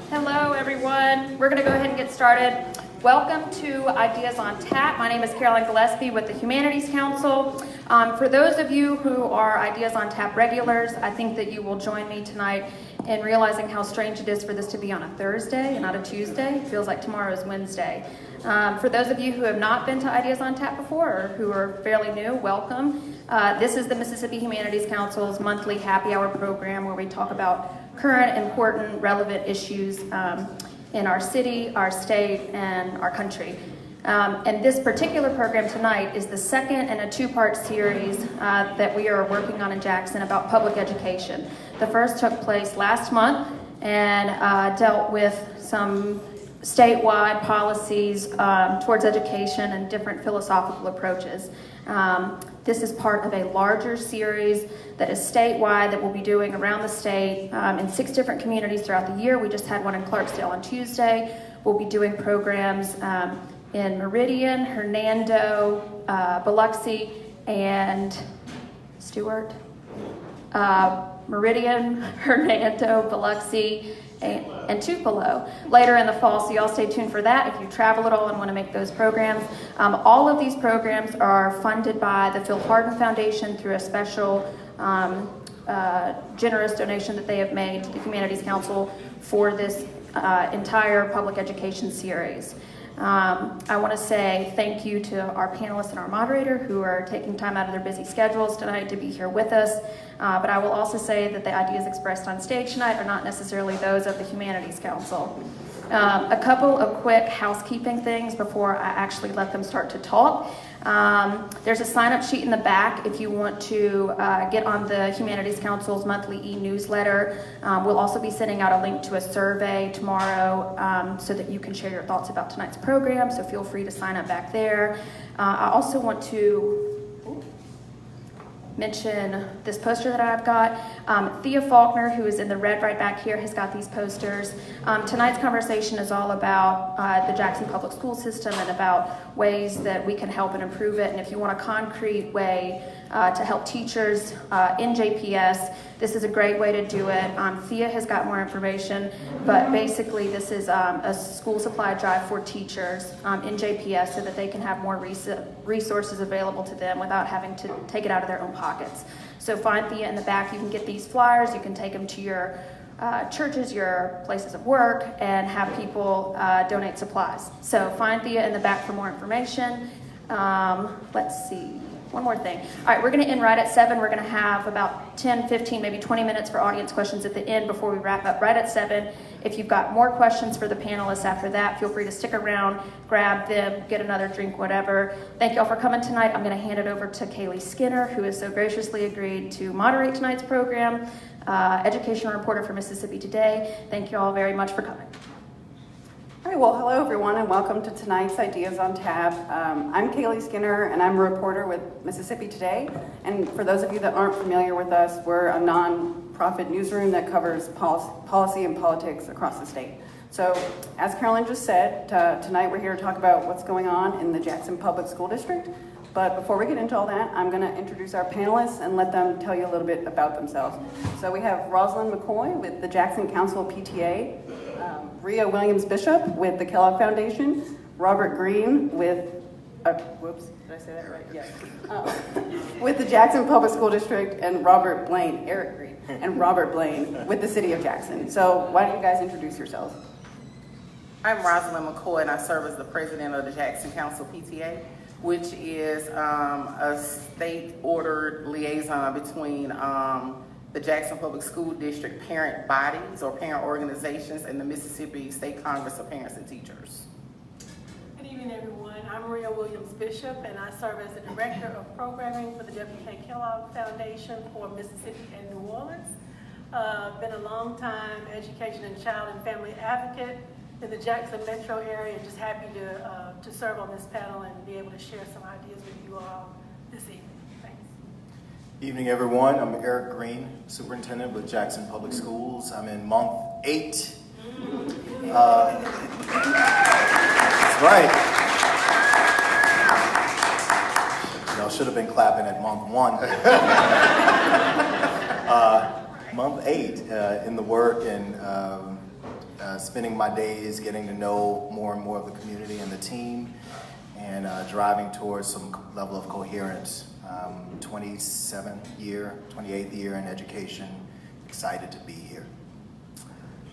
Hello, everyone. We're going to go ahead and get started. Welcome to Ideas on Tap. My name is Caroline Gillespie with the Humanities Council. For those of you who are Ideas on Tap regulars, I think that you will join me tonight in realizing how strange it is for this to be on a Thursday and not a Tuesday. It feels like tomorrow is Wednesday. For those of you who have not been to Ideas on Tap before or who are fairly new, welcome. This is the Mississippi Humanities Council's monthly happy hour program where we talk about current, important, relevant issues in our city, our state, and our country. And this particular program tonight is the second in a two-part series that we are working on in Jackson about public education. The first took place last month and dealt with some statewide policies towards education and different philosophical approaches. This is part of a larger series that is statewide that we'll be doing around the state in 6 different communities throughout the year. We just had one in Clarksdale on Tuesday. We'll be doing programs in Meridian, Hernando, Biloxi, and Stewart. Meridian, Hernando, Biloxi, and Tupelo later in the fall, so y'all stay tuned for that if you travel at all and want to make those programs. All of these programs are funded by the Phil Hardin Foundation through a special generous donation that they have made to the Humanities Council for this entire public education series. I want to say thank you to our panelists and our moderator who are taking time out of their busy schedules tonight to be here with us. But I will also say that the ideas expressed on stage tonight are not necessarily those of the Humanities Council. A couple of quick housekeeping things before I actually let them start to talk. There's a sign-up sheet in the back if you want to get on the Humanities Council's monthly e-newsletter. We'll also be sending out a link to a survey tomorrow so that you can share your thoughts about tonight's program, so feel free to sign up back there. I also want to mention this poster that I've got. Thea Faulkner, who is in the red right back here, has got these posters. Tonight's conversation is all about the Jackson Public School System and about ways that we can help and improve it. And if you want a concrete way to help teachers in JPS, this is a great way to do it. Thea has got more information, but basically this is a school supply drive for teachers in JPS so that they can have more resources available to them without having to take it out of their own pockets. So find Thea in the back. You can get these flyers. You can take them to your churches, your places of work, and have people donate supplies. So find Thea in the back for more information. Let's see. One more thing. All right, we're going to end right at 7. We're going to have about 10, 15, maybe 20 minutes for audience questions at the end before we wrap up right at 7. If you've got more questions for the panelists after that, feel free to stick around, grab them, get another drink, whatever. Thank y'all for coming tonight. I'm going to hand it over to Kaylee Skinner, who has so graciously agreed to moderate tonight's program, educational reporter for Mississippi Today. Thank you all very much for coming. All right, well, hello everyone, and welcome to tonight's Ideas on Tap. I'm Kaylee Skinner, and I'm a reporter with Mississippi Today. And for those of you that aren't familiar with us, we're a non-profit newsroom that covers policy and politics across the state. So, as Carolyn just said, tonight we're here to talk about what's going on in the Jackson Public School District. But before we get into all that, I'm going to introduce our panelists and let them tell you a little bit about themselves. So we have Rosaline McCoy with the Jackson Council PTA, Rhea Williams-Bishop with the Kellogg Foundation, Robert Greene with, whoops, did I say that right? Yes. With the Jackson Public School District, and Errick Greene, and Robert Blaine with the City of Jackson. So why don't you guys introduce yourselves? I'm Rosaline McCoy, and I serve as the president of the Jackson Council PTA, which is a state-ordered liaison between the Jackson Public School District parent bodies or parent organizations, and the Mississippi State Congress of Parents and Teachers. Good evening, everyone. I'm Rhea Bishop, and I serve as the Director of Programming for the W.K. Kellogg Foundation for Mississippi and New Orleans. Been a long time education and child and family advocate in the Jackson metro area, and just happy to serve on this panel and be able to share some ideas with you all this evening. Thanks. Evening, everyone. I'm Errick Greene, Superintendent with Jackson Public Schools. I'm in month 8. That's right. Y'all should have been clapping at month 1. Month 8 in the work and spending my days getting to know more and more of the community and the team, and driving towards some level of coherence. 28th year in education. Excited to be here.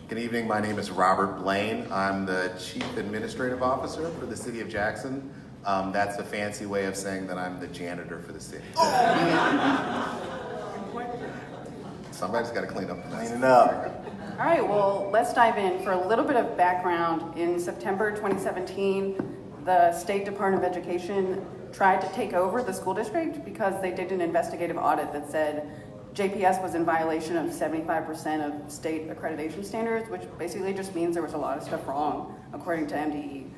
Good evening, my name is Robert Blaine. I'm the Chief Administrative Officer for the City of Jackson. That's a fancy way of saying that I'm the janitor for the city. Somebody's got to clean up the mess. Clean it up. All right, well, let's dive in. For a little bit of background, in September 2017, the State Department of Education tried to take over the school district because they did an investigative audit that said JPS was in violation of 75% of state accreditation standards, which basically just means there was a lot of stuff wrong, according to MDE.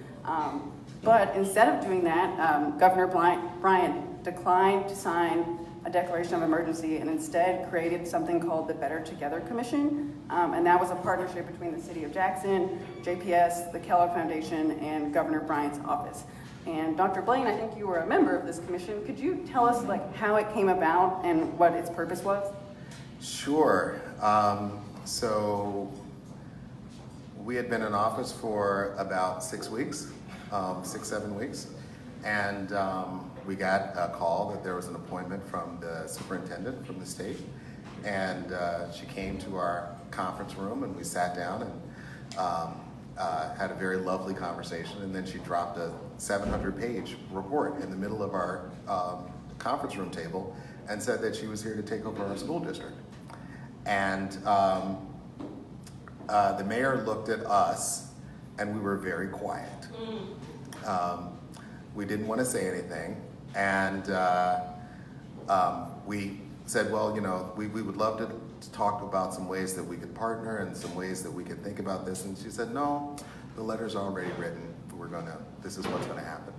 But instead of doing that, Governor Bryant declined to sign a declaration of emergency and instead created something called the Better Together Commission. And that was a partnership between the City of Jackson, JPS, the Kellogg Foundation, and Governor Bryant's office. And Dr. Blaine, I think you were a member of this commission. Could you tell us how it came about and what its purpose was? Sure. So we had been in office for about 6 weeks, 6-7 weeks, and we got a call that there was an appointment from the superintendent from the state, and she came to our conference room and we sat down and had a very lovely conversation, and then she dropped a 700-page report in the middle of our conference room table and said that she was here to take over our school district. And the mayor looked at us and we were very quiet. We didn't want to say anything, and we said, well, we would love to talk about some ways that we could partner and some ways that we could think about this. And she said, no, the letter's already written. This is what's gonna happen.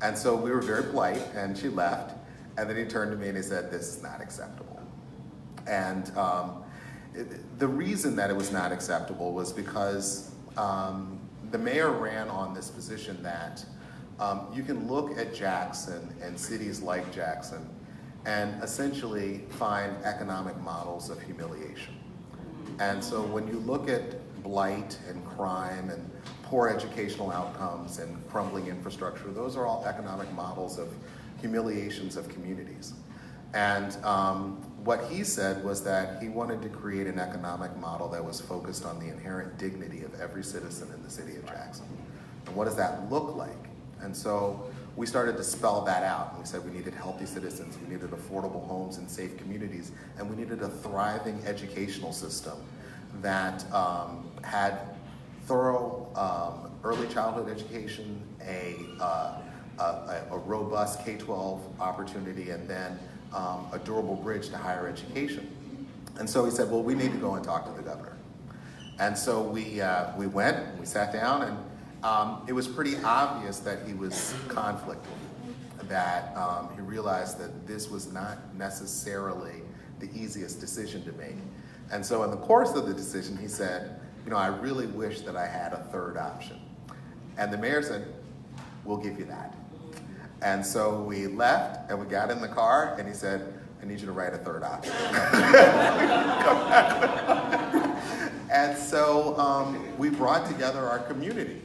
And so we were very polite, and she left. And then he turned to me and he said, this is not acceptable. And the reason that it was not acceptable was because the mayor ran on this position that you can look at Jackson and cities like Jackson and essentially find economic models of humiliation. And so when you look at blight and crime and poor educational outcomes and crumbling infrastructure, those are all economic models of humiliations of communities. And what he said was that he wanted to create an economic model that was focused on the inherent dignity of every citizen in the city of Jackson. And what does that look like? And so we started to spell that out. And we said we needed healthy citizens, we needed affordable homes and safe communities, and we needed a thriving educational system that had thorough early childhood education, a robust K-12 opportunity, and then a durable bridge to higher education. And so he said, well, we need to go and talk to the governor. And so we went, we sat down, and it was pretty obvious that he was conflicted, that he realized that this was not necessarily the easiest decision to make. And so in the course of the decision, he said, I really wish that I had a third option. And the mayor said, we'll give you that. And so we left and we got in the car and he said, I need you to write a third option. And so we brought together our community.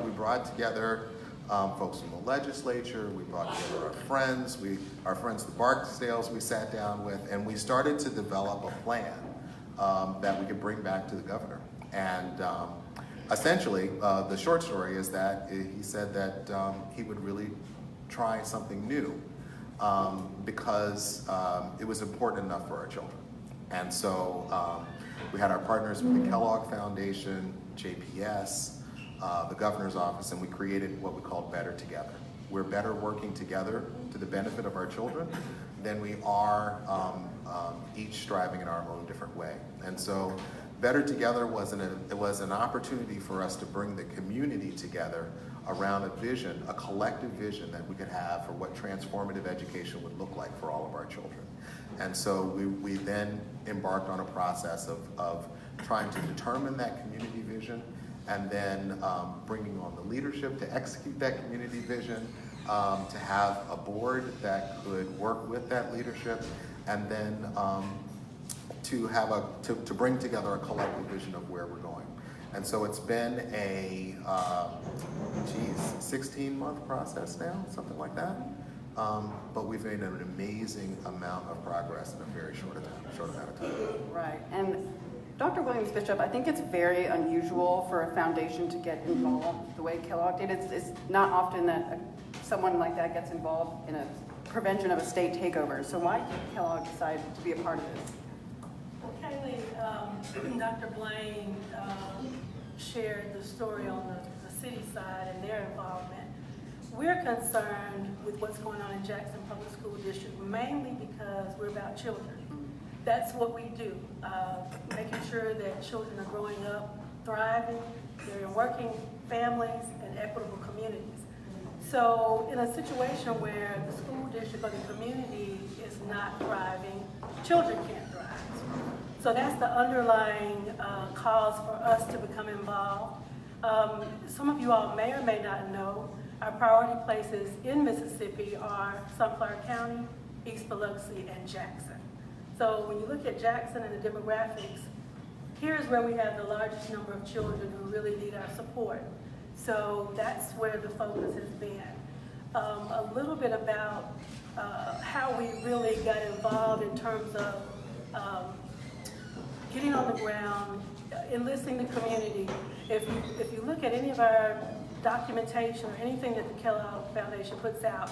We brought together folks from the legislature, we brought together our friends, the Barksdales we sat down with, and we started to develop a plan that we could bring back to the governor. And essentially, the short story is that he said that he would really try something new because it was important enough for our children. And so we had our partners with the Kellogg Foundation, JPS, the governor's office, and we created what we called Better Together. We're better working together to the benefit of our children than we are each striving in our own different way. And so Better Together was an opportunity for us to bring the community together around a vision, a collective vision that we could have for what transformative education would look like for all of our children. And so we then embarked on a process of trying to determine that community vision, and then bringing on the leadership to execute that community vision, to have a board that could work with that leadership, and then to bring together a collective vision of where we're going. And so it's been a 16-month process now, something like that. But we've made an amazing amount of progress in a very short amount of time. Right, and Dr. Williams Bishop, I think it's very unusual for a foundation to get involved the way Kellogg did. It's not often that someone like that gets involved in a prevention of a state takeover. So why did Kellogg decide to be a part of this? Well, Kaylee, Dr. Blaine shared the story on the city side and their involvement. We're concerned with what's going on in Jackson Public School District, mainly because we're about children. That's what we do, making sure that children are growing up thriving, they're in working families and equitable communities. So in a situation where the school district or the community is not thriving, children can't thrive. So that's the underlying cause for us to become involved. Some of you all may or may not know, our priority places in Mississippi are Sunflower County, East Biloxi, and Jackson. So when you look at Jackson and the demographics, here's where we have the largest number of children who really need our support. So that's where the focus has been. A little bit about how we really got involved in terms of getting on the ground, enlisting the community. If you look at any of our documentation or anything that the Kellogg Foundation puts out,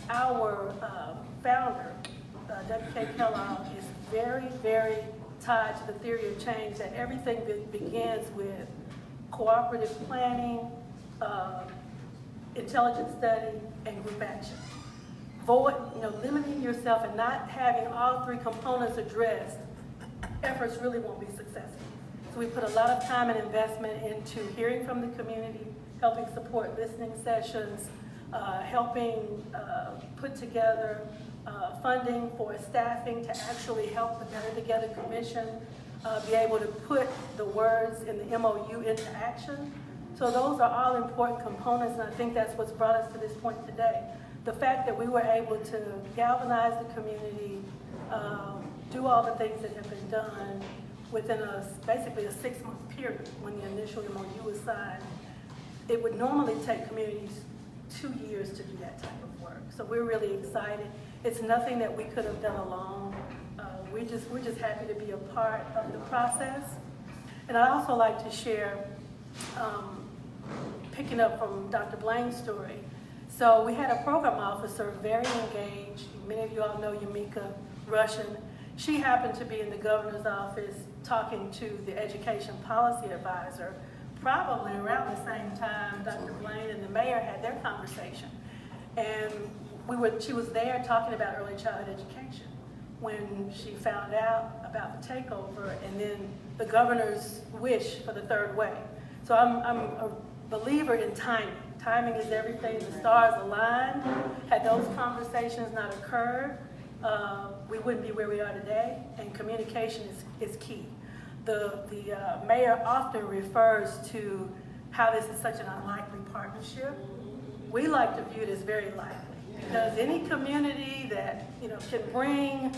our founder, W.K. Kellogg, is very, very tied to the theory of change, that everything begins with cooperative planning, intelligent study, and group action. Limiting yourself and not having all three components addressed, efforts really won't be successful. So we put a lot of time and investment into hearing from the community, helping support listening sessions, helping put together funding for staffing to actually help the Better Together Commission be able to put the words in the MOU into action. So those are all important components, and I think that's what's brought us to this point today. The fact that we were able to galvanize the community, do all the things that have been done within basically a 6-month period when the initial MOU was signed. It would normally take communities 2 years to do that type of work. So we're really excited. It's nothing that we could have done alone. We're just happy to be a part of the process. And I'd also like to share, picking up from Dr. Blaine's story. So we had a program officer, very engaged. Many of you all know Yamika Russian. She happened to be in the governor's office talking to the education policy advisor, probably around the same time Dr. Blaine and the mayor had their conversation. And she was there talking about early childhood education when she found out about the takeover and then the governor's wish for the third way. So I'm a believer in timing. Timing is everything. The stars aligned. Had those conversations not occurred, we wouldn't be where we are today, and communication is key. The mayor often refers to how this is such an unlikely partnership. We like to view it as very likely, because any community that can bring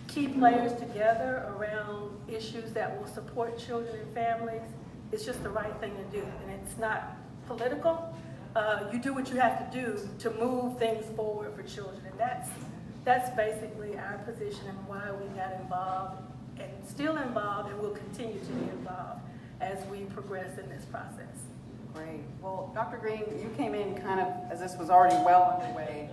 key players together around issues that will support children and families, it's just the right thing to do, and it's not political. You do what you have to do to move things forward for children, and that's basically our position and why we got involved and still involved and will continue to be involved as we progress in this process. Great. Well, Dr. Greene, you came in kind of as this was already well underway,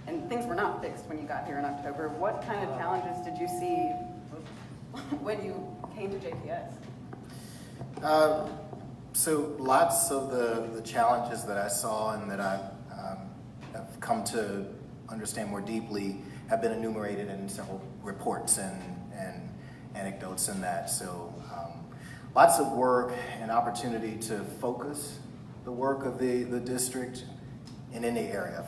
and things were not fixed when you got here in October. What kind of challenges did you see when you came to JPS? So lots of the challenges that I saw and that I have come to understand more deeply have been enumerated in several reports and anecdotes in that. So lots of work and opportunity to focus the work of the district in any area.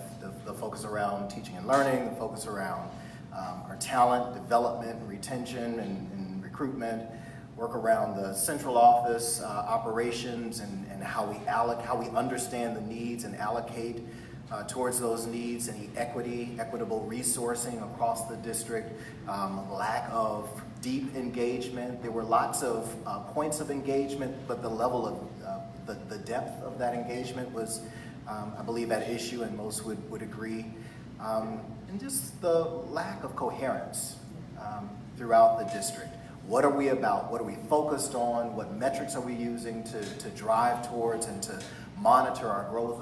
The focus around teaching and learning, the focus around our talent development and retention and recruitment, work around the central office operations and how we understand the needs and allocate towards those needs, and equitable resourcing across the district, lack of deep engagement. There were lots of points of engagement, but the level of the depth of that engagement was, I believe, at issue, and most would agree. And just the lack of coherence throughout the district. What are we about? What are we focused on? What metrics are we using to drive towards and to monitor our growth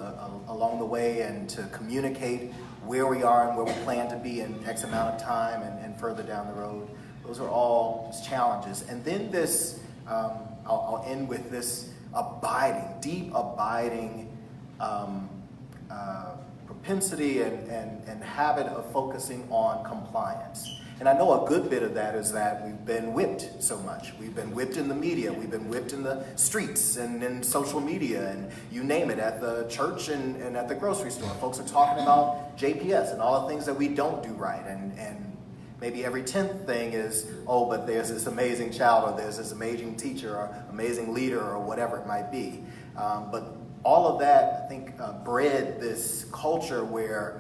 along the way, and to communicate where we are and where we plan to be in X amount of time and further down the road? Those are all just challenges. And then this, I'll end with this deep abiding propensity and habit of focusing on compliance. And I know a good bit of that is that we've been whipped so much. We've been whipped in the media. We've been whipped in the streets and in social media and you name it, at the church and at the grocery store. Folks are talking about JPS and all the things that we don't do right. And maybe every 10th thing is, oh, but there's this amazing child, or there's this amazing teacher or amazing leader, or whatever it might be. But all of that, I think, bred this culture where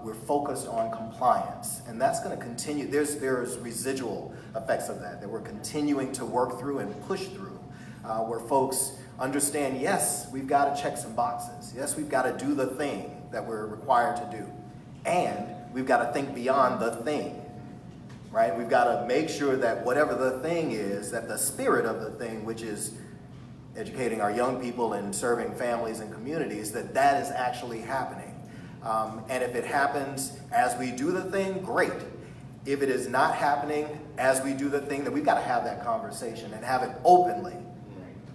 we're focused on compliance, and that's going to continue. There's residual effects of that we're continuing to work through and push through, where folks understand, yes, we've got to check some boxes. Yes, we've got to do the thing that we're required to do, and we've got to think beyond the thing, right? We've got to make sure that whatever the thing is, that the spirit of the thing, which is educating our young people and serving families and communities, that is actually happening. And if it happens as we do the thing, great. If it is not happening as we do the thing, then we've got to have that conversation and have it openly,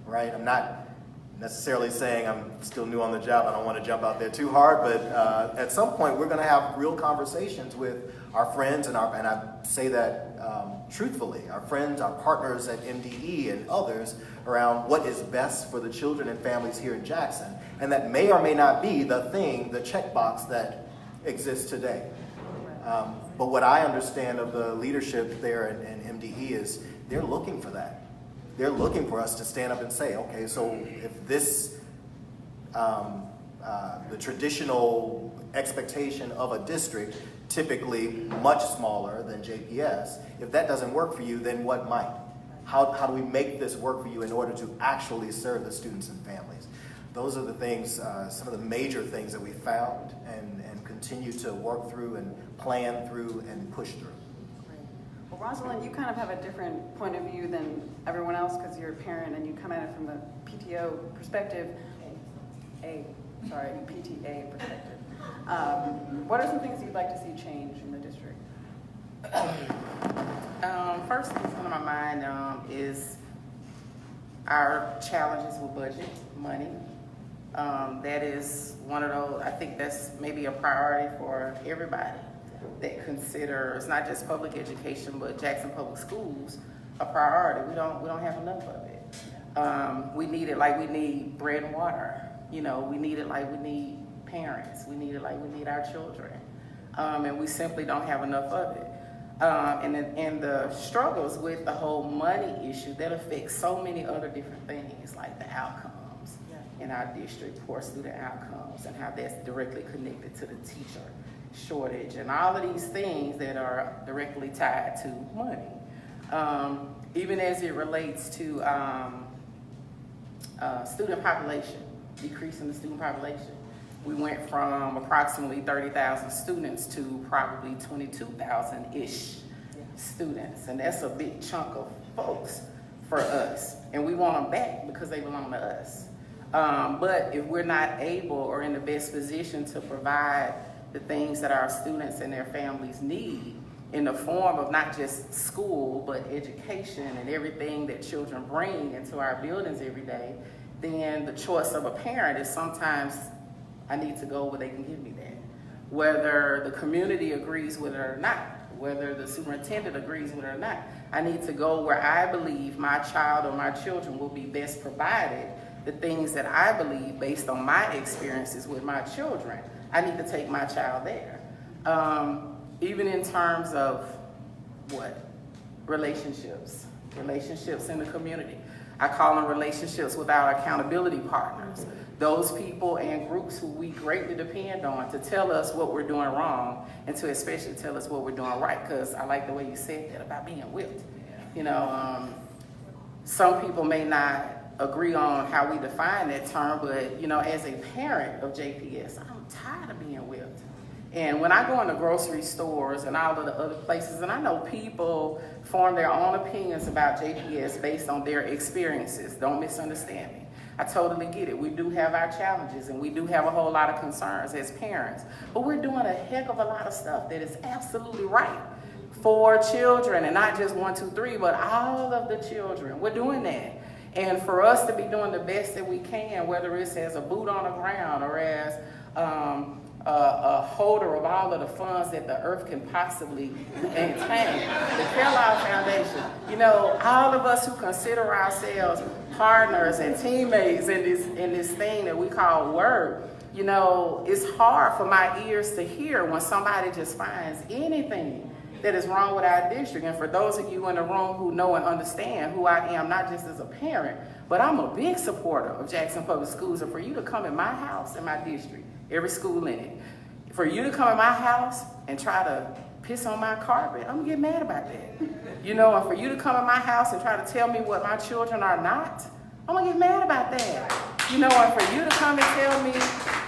right? I'm not necessarily saying, I'm still new on the job, I don't want to jump out there too hard, but at some point we're going to have real conversations with our friends and I say that truthfully, our friends, our partners at MDE and others around what is best for the children and families here in Jackson. And that may or may not be the thing, the checkbox that exists today. But what I understand of the leadership there in MDE is they're looking for that. They're looking for us to stand up and say, okay, so if this, the traditional expectation of a district, typically much smaller than JPS, if that doesn't work for you, then what might? How do we make this work for you in order to actually serve the students and families? Those are the things, some of the major things that we found and continue to work through and plan through and push through. Great. Well, Rosaline, you kind of have a different point of view than everyone else because you're a parent and you come at it from the PTO perspective. PTA perspective. What are some things you'd like to see change in the district? First thing on my mind is our challenges with budget, money. That is one of those, I think that's maybe a priority for everybody that considers not just public education, but Jackson Public Schools a priority. We don't have enough of it. We need it like we need bread and water. We need it like we need parents. We need it like we need our children. And we simply don't have enough of it. And the struggles with the whole money issue, that affects so many other different things, like the outcomes in our district, poor student outcomes, and how that's directly connected to the teacher shortage, and all of these things that are directly tied to money. Even as it relates to student population, decreasing the student population. We went from approximately 30,000 students to probably 22,000-ish students. And that's a big chunk of folks for us. And we want them back because they belong to us. But if we're not able or in the best position to provide the things that our students and their families need, in the form of not just school, but education and everything that children bring into our buildings every day, then the choice of a parent is sometimes I need to go where they can give me that. Whether the community agrees with it or not, whether the superintendent agrees with it or not, I need to go where I believe my child or my children will be best provided the things that I believe based on my experiences with my children. I need to take my child there. Even in terms of what? Relationships in the community. I call them relationships with our accountability partners. Those people and groups who we greatly depend on to tell us what we're doing wrong and to especially tell us what we're doing right, because I like the way you said that about being whipped. You know, some people may not agree on how we define that term, but you know, as a parent of JPS, I'm tired of being whipped. And when I go into grocery stores and all of the other places, and I know people form their own opinions about JPS based on their experiences, don't misunderstand me. I totally get it. We do have our challenges and we do have a whole lot of concerns as parents, but we're doing a heck of a lot of stuff that is absolutely right for children, and not just 1, 2, 3, but all of the children. We're doing that. And for us to be doing the best that we can, whether it's as a boot on the ground or as a holder of all of the funds that the earth can possibly maintain, the Kellogg Foundation, you know, all of us who consider ourselves partners and teammates in this thing that we call work, you know, it's hard for my ears to hear when somebody just finds anything that is wrong with our district. And for those of you in the room who know and understand who I am, not just as a parent, but I'm a big supporter of Jackson Public Schools. And for you to come in my house, in my district, every school in it, for you to come in my house and try to piss on my carpet, I'm gonna get mad about that. You know, and for you to come in my house and try to tell me what my children are not, I'm gonna get mad about that. You know, and for you to come and tell me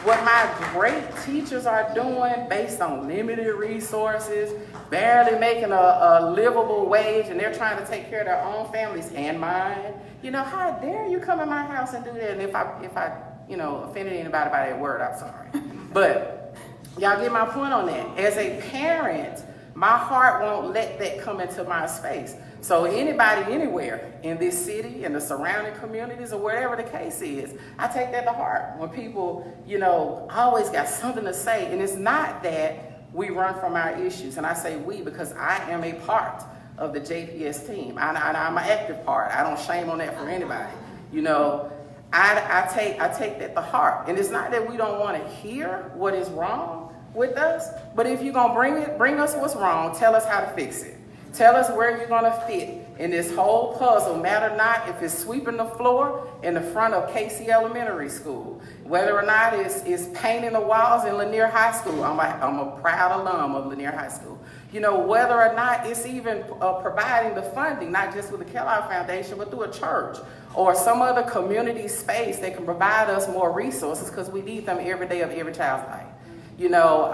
what my great teachers are doing based on limited resources, barely making a livable wage, and they're trying to take care of their own families and mine. You know, how dare you come in my house and do that? And if I you know, offended anybody by that word, I'm sorry. But y'all get my point on that. As a parent, my heart won't let that come into my space. So anybody anywhere in this city, in the surrounding communities, or wherever the case is, I take that to heart. When people, you know, always got something to say, and it's not that we run from our issues. And I say we because I am a part of the JPS team. I'm an active part. I don't shame on that for anybody. You know, I take that to heart. And it's not that we don't want to hear what is wrong with us, but if you're gonna bring us what's wrong, tell us how to fix it. Tell us where you're gonna fit in this whole puzzle, matter not if it's sweeping the floor in the front of Casey Elementary School, whether or not it's painting the walls in Lanier High School. I'm a proud alum of Lanier High School. You know, whether or not it's even providing the funding, not just with the Kellogg Foundation, but through a church or some other community space that can provide us more resources, because we need them every day of every child's life. You know,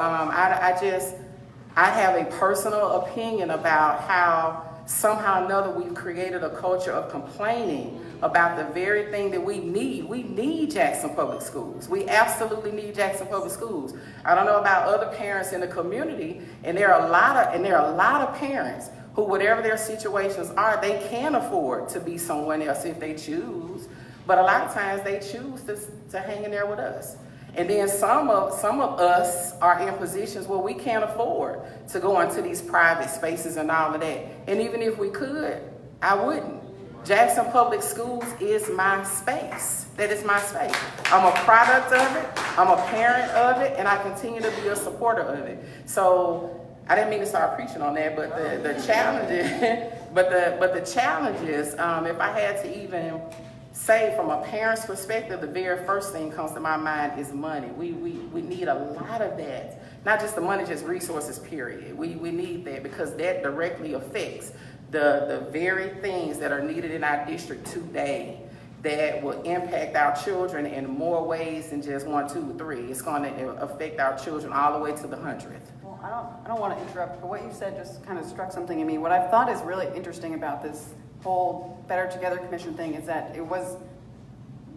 I have a personal opinion about how somehow or another we've created a culture of complaining about the very thing that we need. We need Jackson Public Schools. We absolutely need Jackson Public Schools. I don't know about other parents in the community, and there are a lot of parents who, whatever their situations are, they can afford to be someone else if they choose. But a lot of times they choose to hang in there with us. And then some of us are in positions where we can't afford to go into these private spaces and all of that. And even if we could, I wouldn't. Jackson Public Schools is my space. That is my space. I'm a product of it, I'm a parent of it, and I continue to be a supporter of it. So I didn't mean to start preaching on that, but the challenges, but the challenges, if I had to even say from a parent's perspective, the very first thing comes to my mind is money. We need a lot of that. Not just the money, just resources, period. We need that because that directly affects the very things that are needed in our district today that will impact our children in more ways than just 1, 2, 3. It's going to affect our children all the way to the 100th. Well, I don't want to interrupt, but what you said just kind of struck something in me. What I thought is really interesting about this whole Better Together Commission thing is that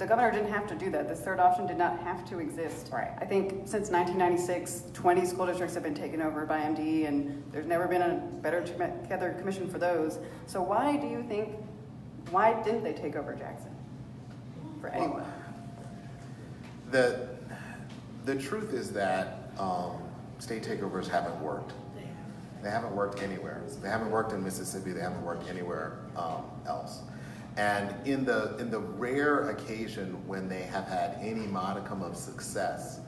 the governor didn't have to do that. This third option did not have to exist. Right. I think since 1996, 20 school districts have been taken over by MD, and there's never been a better together commission for those. So why didn't they take over Jackson? For anyone. The truth is that state takeovers haven't worked. They haven't worked anywhere. They haven't worked in Mississippi. They haven't worked anywhere else. And in the rare occasion when they have had any modicum of success,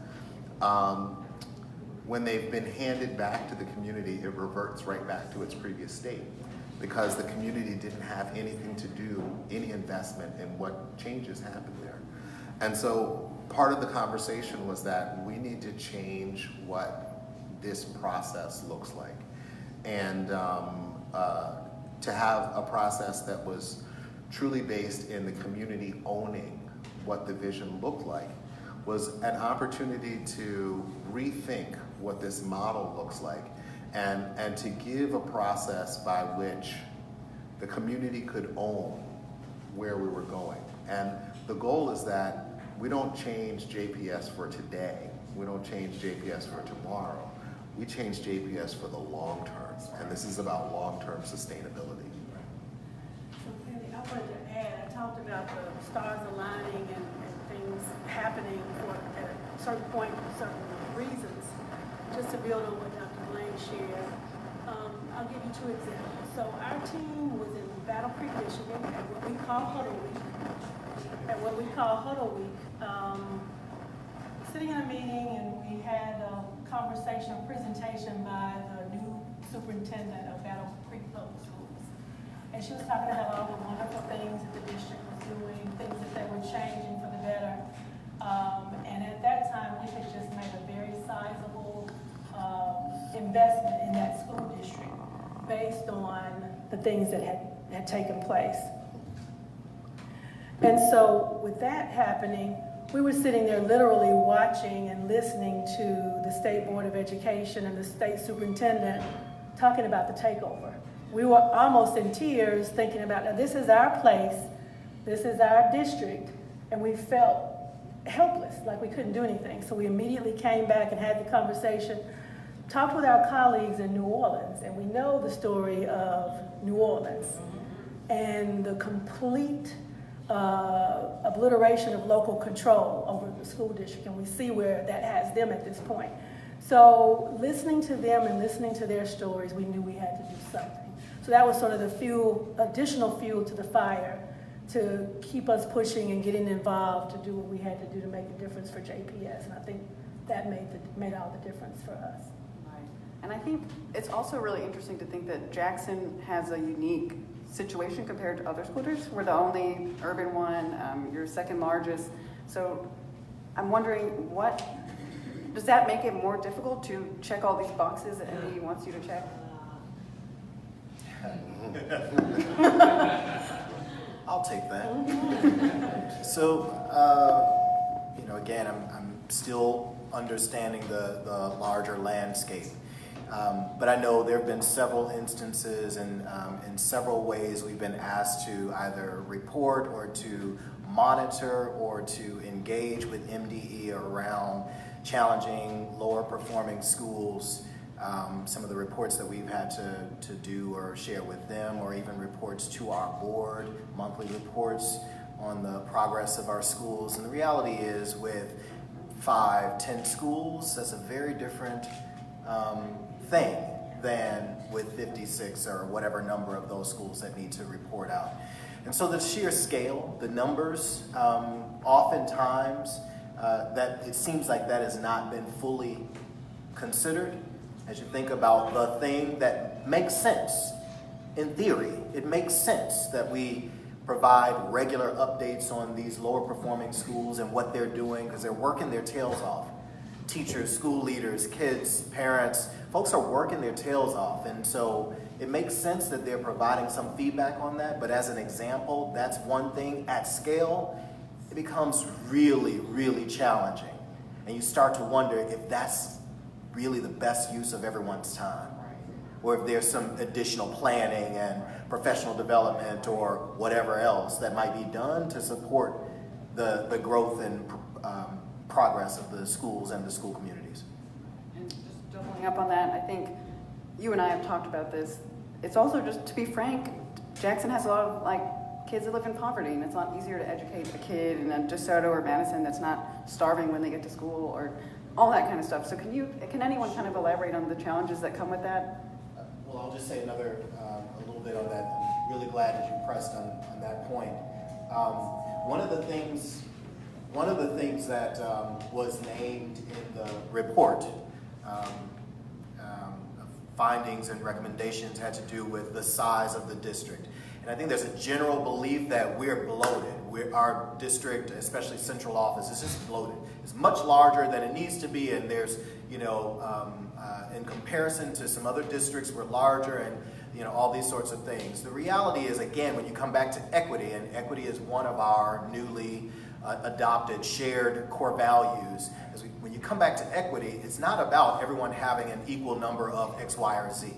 when they've been handed back to the community, it reverts right back to its previous state, because the community didn't have anything to do, any investment in what changes happened there. And so part of the conversation was that we need to change what this process looks like. And to have a process that was truly based in the community owning what the vision looked like was an opportunity to rethink what this model looks like, and to give a process by which the community could own where we were going. And the goal is that we don't change JPS for today. We don't change JPS for tomorrow. We change JPS for the long term. And this is about long-term sustainability. So Penny, I wanted to add, I talked about the stars aligning and things happening at a certain point for certain reasons. Just to build on what Dr. Blaine shared, I'll give you 2 examples. So our team was in Battle Creek, Michigan, at what we call Huddle Week. Sitting in a meeting, and we had a conversation, a presentation by the new superintendent of Battle Creek Public Schools. And she was talking about all the wonderful things that the district was doing, things that they were changing for the better. And at that time, we had just made a very sizable investment in that school district based on the things that had taken place. And so with that happening, we were sitting there literally watching and listening to the State Board of Education and the state superintendent talking about the takeover. We were almost in tears thinking about, now this is our place, this is our district, and we felt helpless, like we couldn't do anything. So we immediately came back and had the conversation, talked with our colleagues in New Orleans, and we know the story of New Orleans and the complete obliteration of local control over the school district, and we see where that has them at this point. So listening to them and listening to their stories, we knew we had to do something. So that was sort of the additional fuel to the fire to keep us pushing and getting involved to do what we had to do to make a difference for JPS, and I think that made all the difference for us. Right. And I think it's also really interesting to think that Jackson has a unique situation compared to other school districts. We're the only urban one, you're second largest. So I'm wondering, does that make it more difficult to check all these boxes that MD wants you to check? I'll take that. So, again, I'm still understanding the larger landscape. But I know there have been several instances and in several ways we've been asked to either report or to monitor or to engage with MDE around challenging lower performing schools. Some of the reports that we've had to do or share with them, or even reports to our board, monthly reports on the progress of our schools. And the reality is with 5, 10 schools, that's a very different thing than with 56 or whatever number of those schools that need to report out. And so the sheer scale, the numbers, oftentimes that it seems like that has not been fully considered. As you think about the thing that makes sense, in theory, it makes sense that we provide regular updates on these lower performing schools and what they're doing, because they're working their tails off. Teachers, school leaders, kids, parents, folks are working their tails off. And so it makes sense that they're providing some feedback on that. But as an example, that's one thing. At scale, it becomes really, really challenging. And you start to wonder if that's really the best use of everyone's time, or if there's some additional planning and professional development or whatever else that might be done to support the growth and progress of the schools and the school communities. And just doubling up on that, I think you and I have talked about this. It's also, just to be frank, Jackson has a lot of kids that live in poverty, and it's a lot easier to educate a kid in a DeSoto or Madison that's not starving when they get to school, or all that kind of stuff. So can anyone kind of elaborate on the challenges that come with that? Well, I'll just say a little bit on that. I'm really glad that you pressed on that point. One of the things that was named in the report, findings and recommendations, had to do with the size of the district. And I think there's a general belief that we're bloated. Our district, especially central office, is just bloated. It's much larger than it needs to be, and there's, in comparison to some other districts, we're larger, and all these sorts of things. The reality is, again, when you come back to equity, and equity is one of our newly adopted shared core values, when you come back to equity, it's not about everyone having an equal number of X, Y, or Z.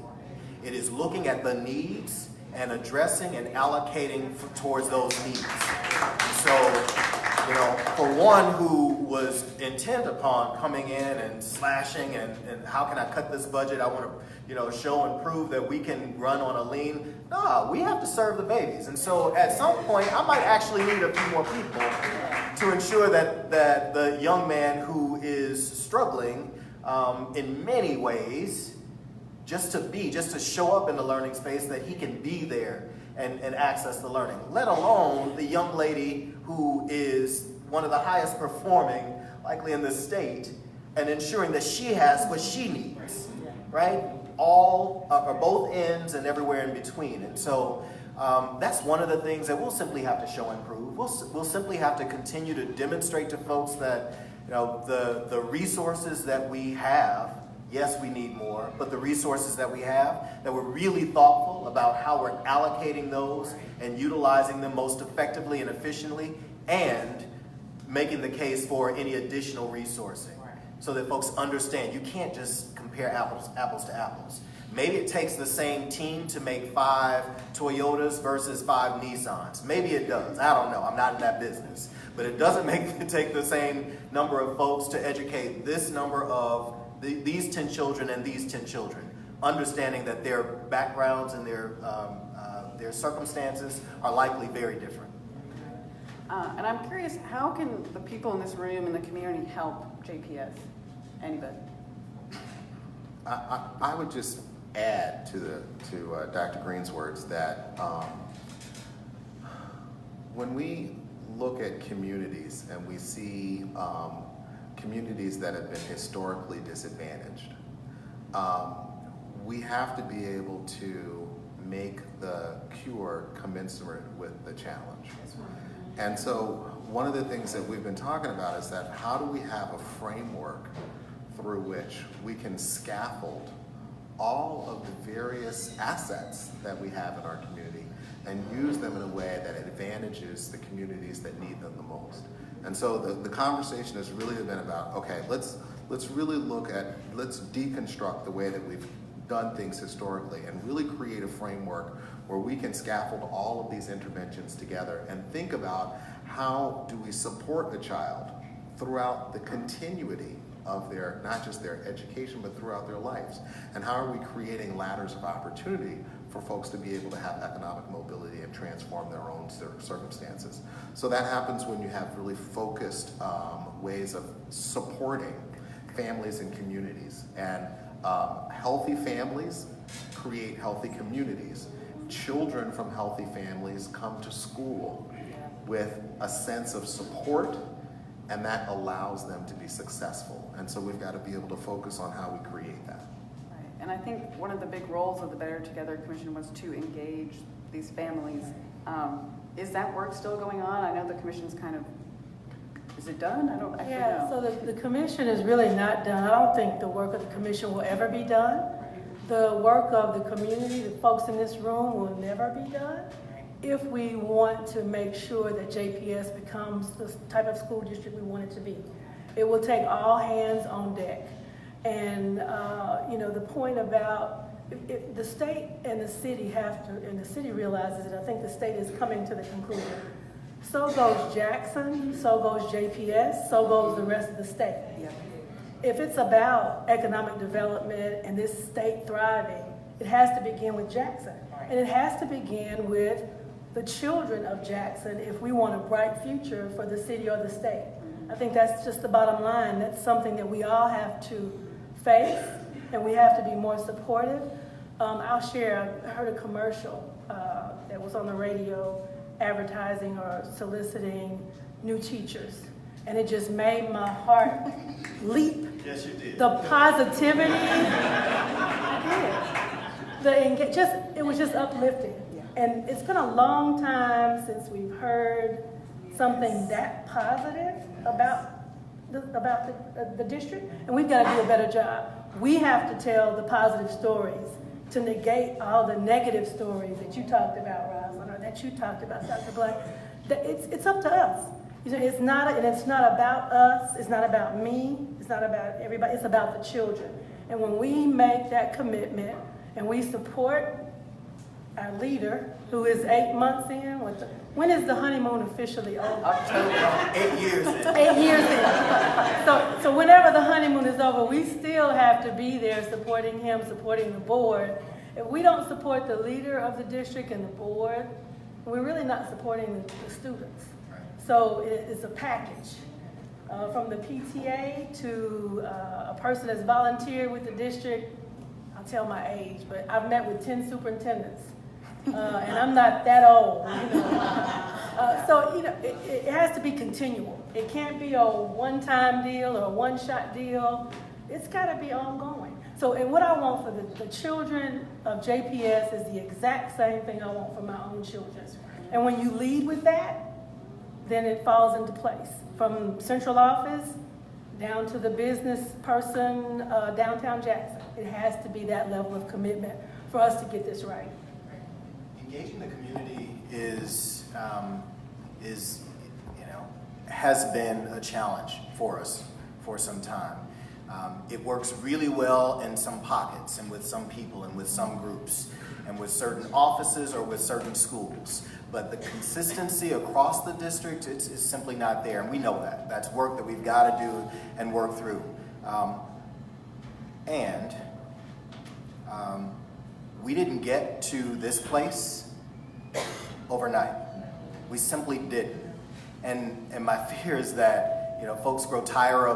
It is looking at the needs and addressing and allocating towards those needs. So, for one who was intent upon coming in and slashing and how can I cut this budget? I want to, show and prove that we can run on a lean. No, we have to serve the babies. And so at some point, I might actually need a few more people to ensure that the young man who is struggling in many ways, just to show up in the learning space, that he can be there and access the learning, let alone the young lady who is one of the highest performing, likely in the state, and ensuring that she has what she needs, right? All or both ends and everywhere in between. And so that's one of the things that we'll simply have to show and prove. We'll simply have to continue to demonstrate to folks that the resources that we have. Yes, we need more, but the resources that we have, that we're really thoughtful about how we're allocating those and utilizing them most effectively and efficiently, and making the case for any additional resourcing so that folks understand you can't just compare apples to apples. Maybe it takes the same team to make 5 Toyotas versus 5 Nissans. Maybe it does. I don't know. I'm not in that business. But it doesn't take the same number of folks to educate this number of these 10 children and these 10 children, understanding that their backgrounds and their circumstances are likely very different. And I'm curious, how can the people in this room and the community help JPS? Anybody? I would just add to Dr. Greene's words that when we look at communities and we see communities that have been historically disadvantaged, we have to be able to make the cure commensurate with the challenge. And so one of the things that we've been talking about is that how do we have a framework through which we can scaffold all of the various assets that we have in our community and use them in a way that advantages the communities that need them the most. And so the conversation has really been about, okay, let's really let's deconstruct the way that we've done things historically and really create a framework where we can scaffold all of these interventions together and think about how do we support the child throughout the continuity of their, not just their education, but throughout their lives. And how are we creating ladders of opportunity for folks to be able to have economic mobility and transform their own circumstances. So that happens when you have really focused ways of supporting families and communities. And healthy families create healthy communities. Children from healthy families come to school with a sense of support, and that allows them to be successful. And so we've got to be able to focus on how we create that. Right. And I think one of the big roles of the Better Together Commission was to engage these families. Is that work still going on? I know the commission's kind of, is it done? I don't actually know. So the commission is really not done. I don't think the work of the commission will ever be done. The work of the community, the folks in this room, will never be done if we want to make sure that JPS becomes the type of school district we want it to be. It will take all hands on deck. And, the point about if the state and the city have to, and the city realizes it, I think the state is coming to the conclusion so goes Jackson, so goes JPS, so goes the rest of the state. If it's about economic development and this state thriving, it has to begin with Jackson. And it has to begin with the children of Jackson if we want a bright future for the city or the state. I think that's just the bottom line. That's something that we all have to face, and we have to be more supportive. I'll share, I heard a commercial that was on the radio advertising or soliciting new teachers. And it just made my heart leap. Yes, you did. The positivity, it was just uplifting. And it's been a long time since we've heard something that positive about the district, and we've got to do a better job. We have to tell the positive stories to negate all the negative stories that you talked about, Rosaline, or that you talked about, Dr. Blaine. It's up to us. It's not about us. It's not about me. It's not about everybody. It's about the children. And when we make that commitment and we support our leader, who is 8 months in, when is the honeymoon officially over? October. 8 years in. 8 years in. So whenever the honeymoon is over, we still have to be there supporting him, supporting the board. If we don't support the leader of the district and the board, we're really not supporting the students. So it's a package. From the PTA to a person that's volunteered with the district. I'll tell my age, but I've met with 10 superintendents. And I'm not that old, So it has to be continual. It can't be a one-time deal or a one-shot deal. It's got to be ongoing. So, and what I want for the children of JPS is the exact same thing I want for my own children. And when you lead with that, then it falls into place. From central office down to the business person downtown Jackson. It has to be that level of commitment for us to get this right. Engaging the community has been a challenge for us for some time. It works really well in some pockets and with some people and with some groups and with certain offices or with certain schools. But the consistency across the district is simply not there, and we know that. That's work that we've got to do and work through. We didn't get to this place overnight. We simply didn't. And my fear is that folks grow tired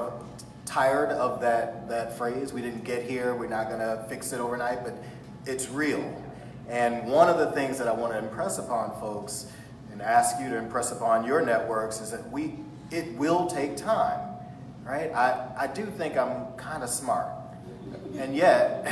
of that phrase. We didn't get here. We're not going to fix it overnight, but it's real. And one of the things that I want to impress upon folks and ask you to impress upon your networks is that it will take time, right? I do think I'm kind of smart. And yet,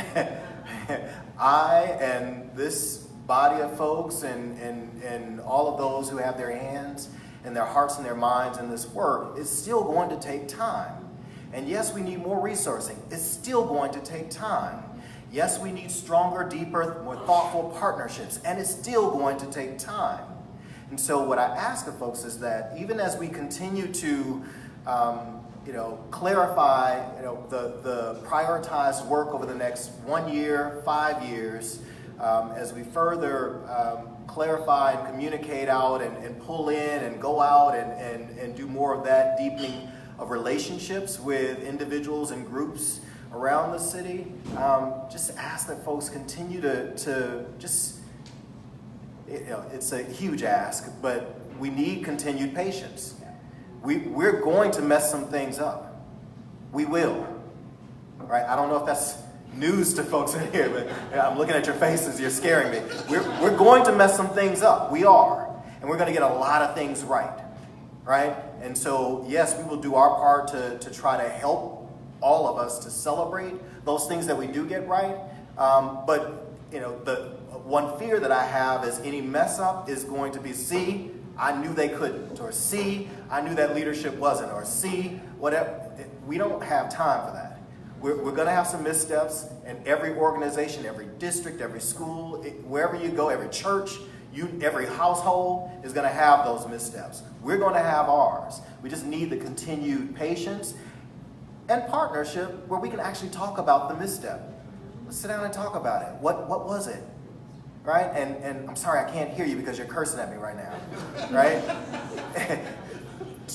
I and this body of folks and all of those who have their hands and their hearts and their minds in this work, is still going to take time. And yes, we need more resourcing. It's still going to take time. Yes, we need stronger, deeper, more thoughtful partnerships, and it's still going to take time. And so what I ask of folks is that even as we continue to clarify the prioritized work over the next 1 year, 5 years, as we further clarify and communicate out and pull in and go out and do more of that deepening of relationships with individuals and groups around the city, just ask that folks continue to just, it's a huge ask, but we need continued patience. We're going to mess some things up. We will, right? I don't know if that's news to folks in here, but I'm looking at your faces, you're scaring me. We're going to mess some things up. We are. And we're going to get a lot of things right? And so, yes, we will do our part to try to help all of us to celebrate those things that we do get right. But the one fear that I have is any mess up is going to be, see, I knew they couldn't, or see, I knew that leadership wasn't, or see, whatever. We don't have time for that. We're going to have some missteps, and every organization, every district, every school, wherever you go, every church, every household is going to have those missteps. We're going to have ours. We just need the continued patience and partnership where we can actually talk about the misstep. Let's sit down and talk about it. What was it? right? And I'm sorry, I can't hear you because you're cursing at me right now, right?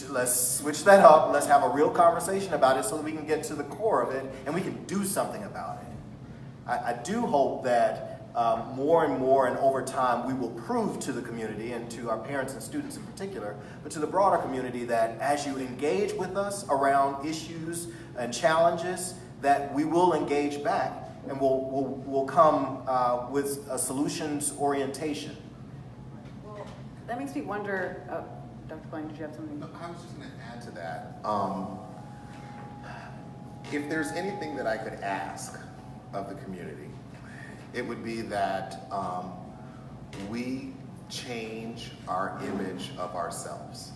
Let's switch that up. Let's have a real conversation about it so that we can get to the core of it and we can do something about it. I do hope that more and more and over time we will prove to the community and to our parents and students in particular, but to the broader community that as you engage with us around issues and challenges, that we will engage back and we'll come with a solutions orientation. Well, that makes me wonder, Dr. Blaine, did you have something? No, I was just going to add to that. If there's anything that I could ask of the community, it would be that we change our image of ourselves.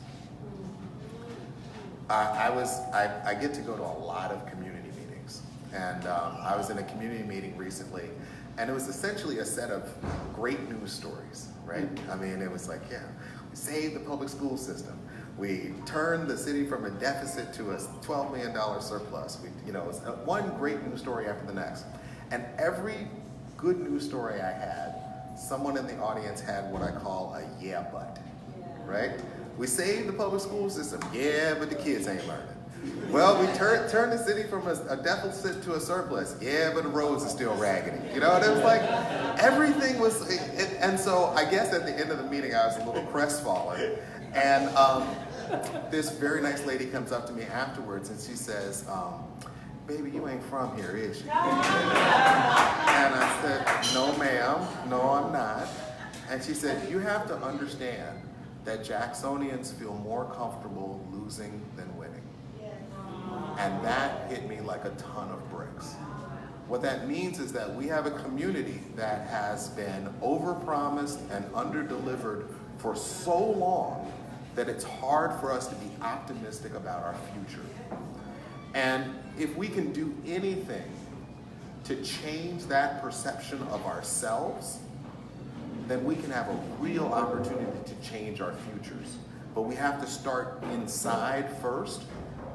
I get to go to a lot of community meetings, and I was in a community meeting recently, and it was essentially a set of great news stories, right? I mean, it was like, yeah, we saved the public school system. We turned the city from a deficit to a $12 million surplus. It was one great news story after the next. And every good news story I had, someone in the audience had what I call a yeah, but, right? We saved the public school system. Yeah, but the kids ain't learning. Well, we turned the city from a deficit to a surplus. Yeah, but the roads are still raggedy. And it was like, everything was, and so I guess at the end of the meeting, I was a little crestfallen. And this very nice lady comes up to me afterwards and she says, baby, you ain't from here, is you? And I said, no, ma'am, no, I'm not. And she said, you have to understand that Jacksonians feel more comfortable losing than winning. And that hit me like a ton of bricks. What that means is that we have a community that has been overpromised and underdelivered for so long that it's hard for us to be optimistic about our future. And if we can do anything to change that perception of ourselves, then we can have a real opportunity to change our futures. But we have to start inside first,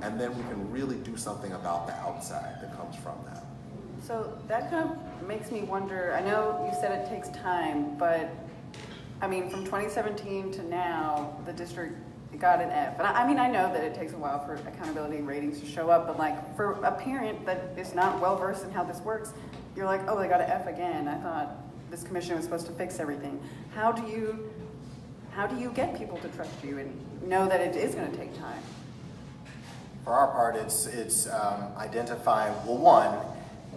and then we can really do something about the outside that comes from that. So that kind of makes me wonder, I know you said it takes time, but I mean, from 2017 to now, the district got an F. And I know that it takes a while for accountability ratings to show up, but like for a parent that is not well versed in how this works, you're like, oh, they got an F again. I thought this commission was supposed to fix everything. How do you get people to trust you and know that it is going to take time? For our part, it's identifying, well, one,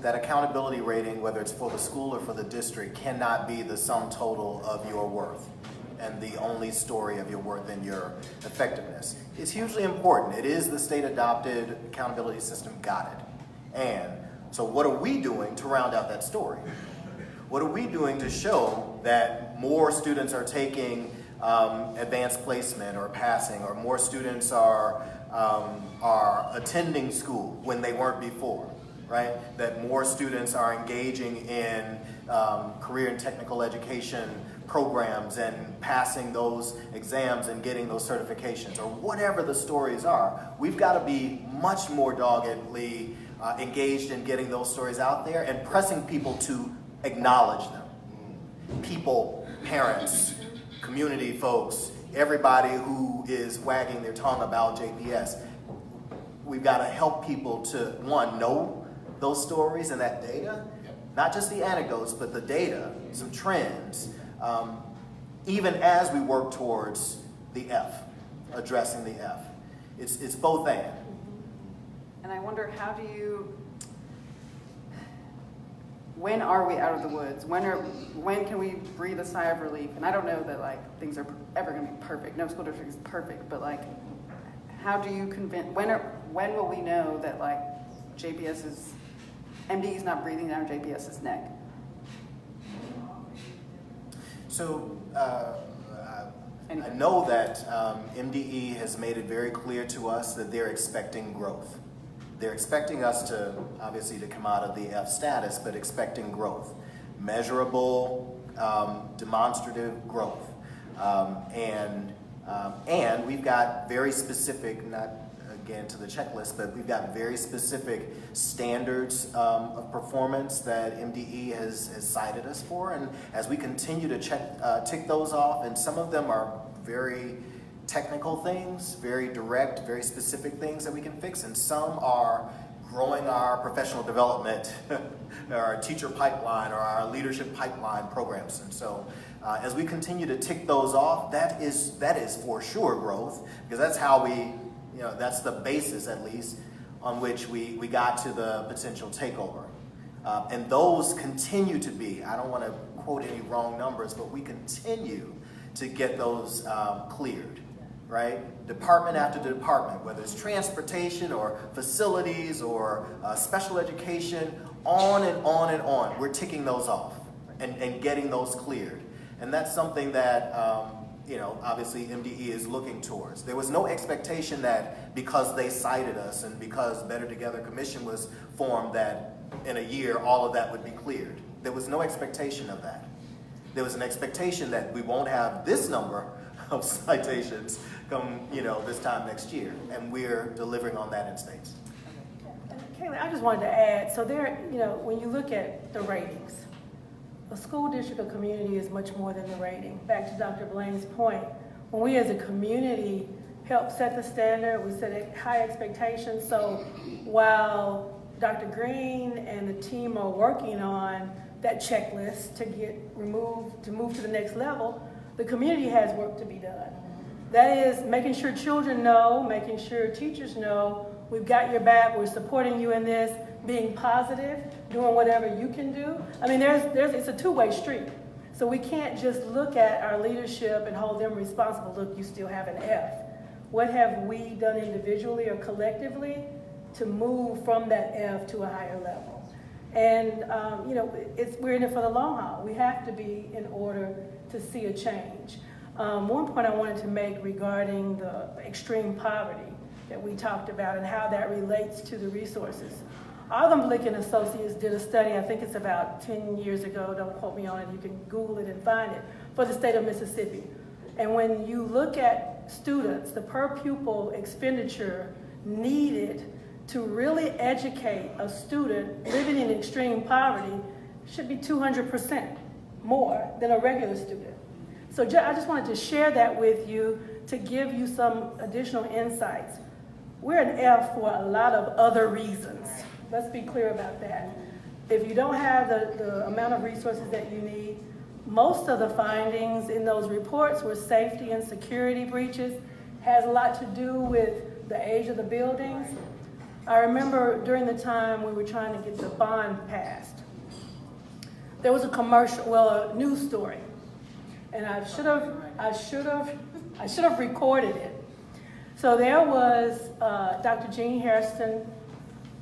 that accountability rating, whether it's for the school or for the district, cannot be the sum total of your worth and the only story of your worth and your effectiveness. It's hugely important. It is the state-adopted accountability system, got it. And so what are we doing to round out that story? What are we doing to show that more students are taking advanced placement or passing, or more students are attending school when they weren't before, right? That more students are engaging in career and technical education programs and passing those exams and getting those certifications, or whatever the stories are. We've got to be much more doggedly engaged in getting those stories out there and pressing people to acknowledge them. People, parents, community folks, everybody who is wagging their tongue about JPS. We've got to help people to, one, know those stories and that data, not just the anecdotes, but the data, some trends, even as we work towards the F, addressing the F. It's both and. And I wonder, when are we out of the woods? When can we breathe a sigh of relief? And I don't know that like things are ever going to be perfect. No school district is perfect, but like, how do you convince? When will we know that like MD is not breathing down JPS's neck? So I know that MDE has made it very clear to us that they're expecting growth. They're expecting us to, obviously, to come out of the F status, but expecting growth. Measurable, demonstrative growth. And we've got very specific, not get into the checklist, but we've got very specific standards of performance that MDE has cited us for. And as we continue to tick those off, and some of them are very technical things, very direct, very specific things that we can fix, and some are growing our professional development, our teacher pipeline, or our leadership pipeline programs. And so as we continue to tick those off, that is for sure growth, because that's how we, that's the basis at least on which we got to the potential takeover. And those continue to be, I don't want to quote any wrong numbers, but we continue to get those cleared, right? Department after department, whether it's transportation or facilities or special education, on and on and on. We're ticking those off and getting those cleared. And that's something that, obviously MDE is looking towards. There was no expectation that because they cited us and because Better Together Commission was formed that in a year all of that would be cleared. There was no expectation of that. There was an expectation that we won't have this number of citations come, this time next year. And we're delivering on that in states. Kayla, I just wanted to add, so there, when you look at the ratings, a school district or community is much more than the rating. Back to Dr. Blaine's point, when we as a community help set the standard, we set high expectations. So while Dr. Greene and the team are working on that checklist to move to the next level, the community has work to be done. That is making sure children know, making sure teachers know, we've got your back, we're supporting you in this, being positive, doing whatever you can do. I mean, it's a two-way street. So we can't just look at our leadership and hold them responsible. Look, you still have an F. What have we done individually or collectively to move from that F to a higher level? And, we're in it for the long haul. We have to be in order to see a change. One point I wanted to make regarding the extreme poverty that we talked about and how that relates to the resources. Autumn and Associates did a study, I think it's about 10 years ago, don't quote me on it, you can Google it and find it, for the state of Mississippi. And when you look at students, the per pupil expenditure needed to really educate a student living in extreme poverty should be 200% more than a regular student. So I just wanted to share that with you to give you some additional insights. We're an F for a lot of other reasons. Let's be clear about that. If you don't have the amount of resources that you need, most of the findings in those reports were safety and security breaches, has a lot to do with the age of the buildings. I remember during the time we were trying to get the bond passed, there was a news story, and I should have recorded it. So there was Dr. Jean Hairston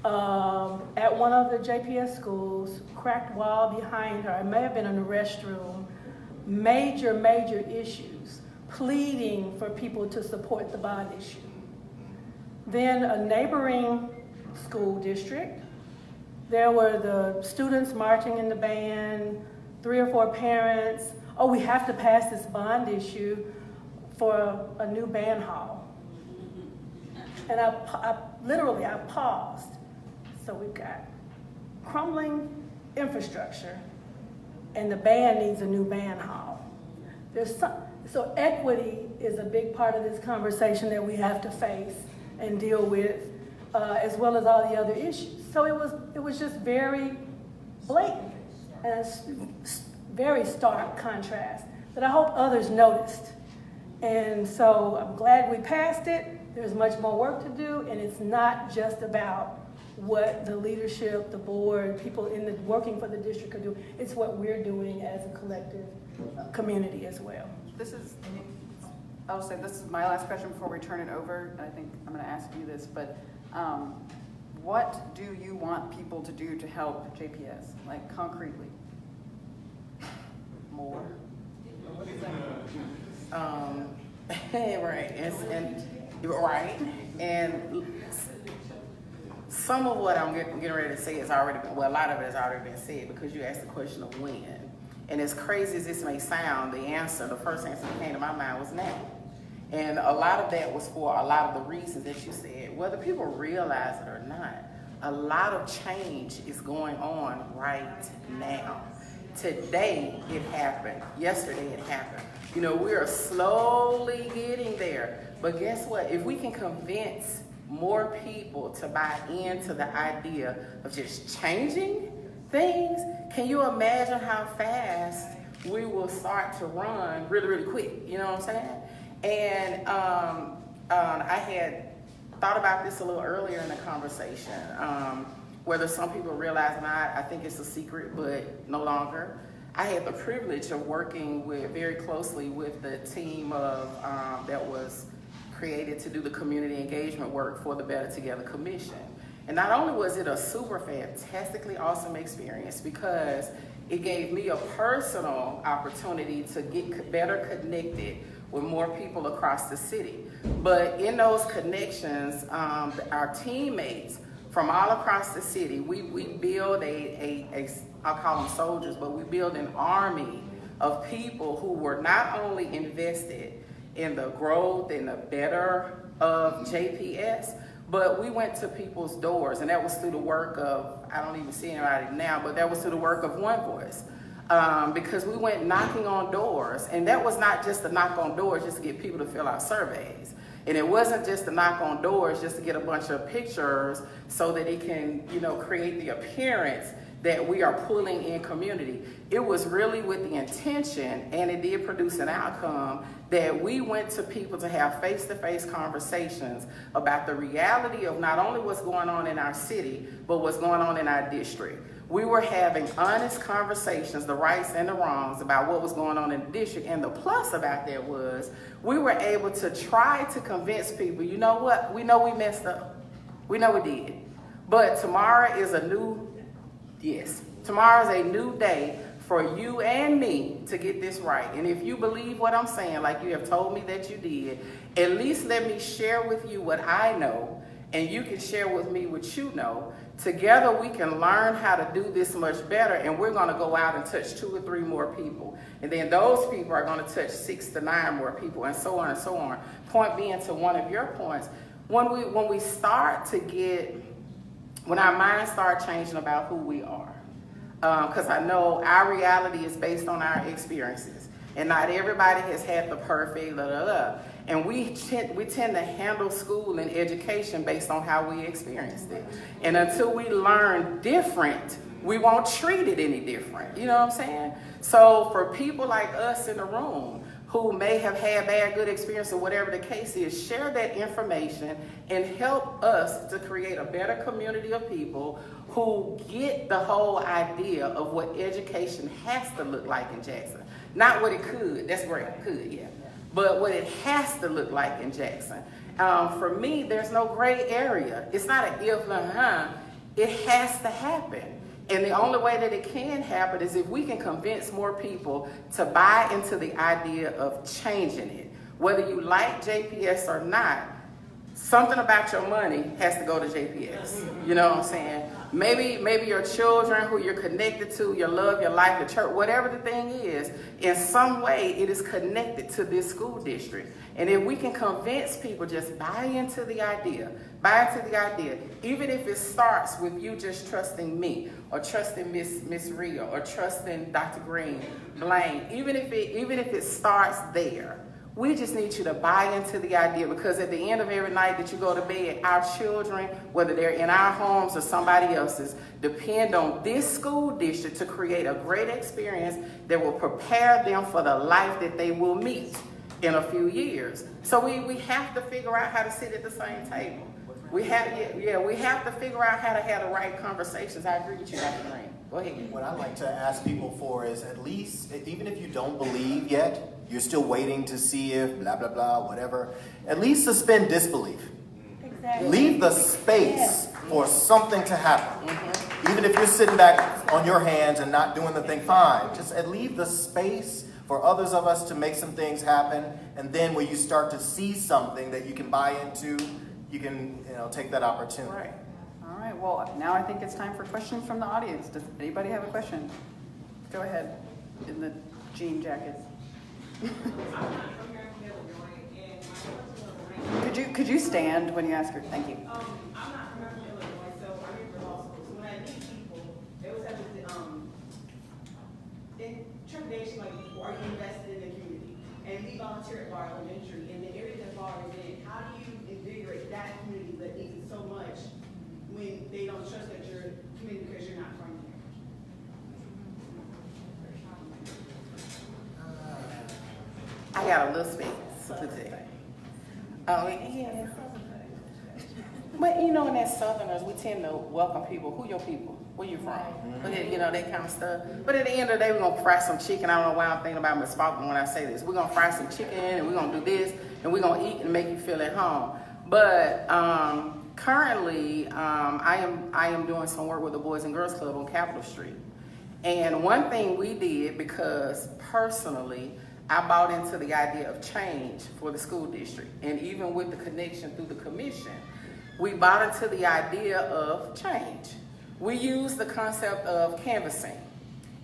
at one of the JPS schools, cracked wall behind her. It may have been in the restroom. Major issues, pleading for people to support the bond issue. Then a neighboring school district, there were the students marching in the band, 3 or 4 parents. Oh, we have to pass this bond issue for a new band hall. And I literally paused. So we've got crumbling infrastructure, and the band needs a new band hall. So equity is a big part of this conversation that we have to face and deal with, as well as all the other issues. So it was just very blatant and very stark contrast that I hope others noticed. And so I'm glad we passed it. There's much more work to do, and it's not just about what the leadership, the board, people working for the district are doing. It's what we're doing as a collective community as well. I'll say this is my last question before we turn it over. I think I'm going to ask you this, but what do you want people to do to help JPS, like concretely? More. Right, and some of what I'm getting ready to say is already been, well, a lot of it has already been said because you asked the question of when. And as crazy as this may sound, the first answer that came to my mind was now. And a lot of that was for a lot of the reasons that you said, whether people realize it or not. A lot of change is going on right now. Today it happened. Yesterday it happened. You know, we are slowly getting there. But guess what? If we can convince more people to buy into the idea of just changing things, can you imagine how fast we will start to run really, really quick? You know what I'm saying? And I had thought about this a little earlier in the conversation. Whether some people realize or not, I think it's a secret, but no longer. I had the privilege of working very closely with the team that was created to do the community engagement work for the Better Together Commission. And not only was it a super fantastically awesome experience because it gave me a personal opportunity to get better connected with more people across the city. But in those connections, our teammates from all across the city, we build I'll call them soldiers, but we build an army of people who were not only invested in the growth and the better of JPS, but we went to people's doors, and that was through the work of, I don't even see anybody now, but that was through the work of One Voice. Because we went knocking on doors, and that was not just to knock on doors just to get people to fill out surveys. And it wasn't just to knock on doors just to get a bunch of pictures so that it can, create the appearance that we are pulling in community. It was really with the intention, and it did produce an outcome, that we went to people to have face-to-face conversations about the reality of not only what's going on in our city, but what's going on in our district. We were having honest conversations, the rights and the wrongs, about what was going on in the district. And the plus about that was we were able to try to convince people, you know what, we know we messed up. We know we did. But tomorrow is a new day for you and me to get this right. And if you believe what I'm saying, like you have told me that you did, at least let me share with you what I know, and you can share with me what you know. Together we can learn how to do this much better, and we're going to go out and touch 2 or 3 more people. And then those people are going to touch 6 to 9 more people, and so on and so on. Point being, to one of your points, when we start to when our minds start changing about who we are, because I know our reality is based on our experiences, and not everybody has had the perfect and we tend to handle school and education based on how we experienced it. And until we learn different, we won't treat it any different. You know what I'm saying? So for people like us in the room who may have had bad, good experience, or whatever the case is, share that information and help us to create a better community of people who get the whole idea of what education has to look like in Jackson. Not what it could. That's great. Could, yeah. But what it has to look like in Jackson. For me, there's no gray area. It's not an if, it has to happen. And the only way that it can happen is if we can convince more people to buy into the idea of changing it. Whether you like JPS or not, something about your money has to go to JPS. You know what I'm saying? Maybe your children who you're connected to, your love, your life, your church, whatever the thing is, in some way it is connected to this school district. And if we can convince people, just buy into the idea, even if it starts with you just trusting me, or trusting Miss Rhea, or trusting Dr. Greene, Blaine, even if it starts there. We just need you to buy into the idea, because at the end of every night that you go to bed, our children, whether they're in our homes or somebody else's, depend on this school district to create a great experience that will prepare them for the life that they will meet in a few years. So we have to figure out how to sit at the same table. We have to figure out how to have the right conversations. I agree with you, Dr. Greene. Go ahead. What I like to ask people for is, at least, even if you don't believe yet, you're still waiting to see if blah, blah, blah, whatever, at least suspend disbelief. Exactly. Leave the space for something to happen. Even if you're sitting back on your hands and not doing the thing, fine. Just leave the space for others of us to make some things happen. And then when you start to see something that you can buy into, you can take that opportunity. Right. All right. Well, now I think it's time for questions from the audience. Does anybody have a question? Go ahead. In the jean jackets. I'm from here in Illinois, and my could you stand when you ask her? Thank you. I'm not from Illinois, so I'm here for law school. So when I meet people, they always have this interrogation like, are you invested in the community? And we volunteer at Bar Elementary. In the area that Bar is in, how do you invigorate that community that needs it so much when they don't trust that you're community because you're not from there? I got a little space to say. Oh, yeah. But you know, in that Southerners, we tend to welcome people. Who your people? Where you from? But you know, that kind of stuff. But at the end of the day, we're gonna fry some chicken. I don't know why I'm thinking about Miss Faulkner when I say this. We're gonna fry some chicken and we're gonna do this and we're gonna eat and make you feel at home. But currently, I am doing some work with the Boys and Girls Club on Capitol Street. And one thing we did, because personally, I bought into the idea of change for the school district. And even with the connection through the commission, we bought into the idea of change. We used the concept of canvassing.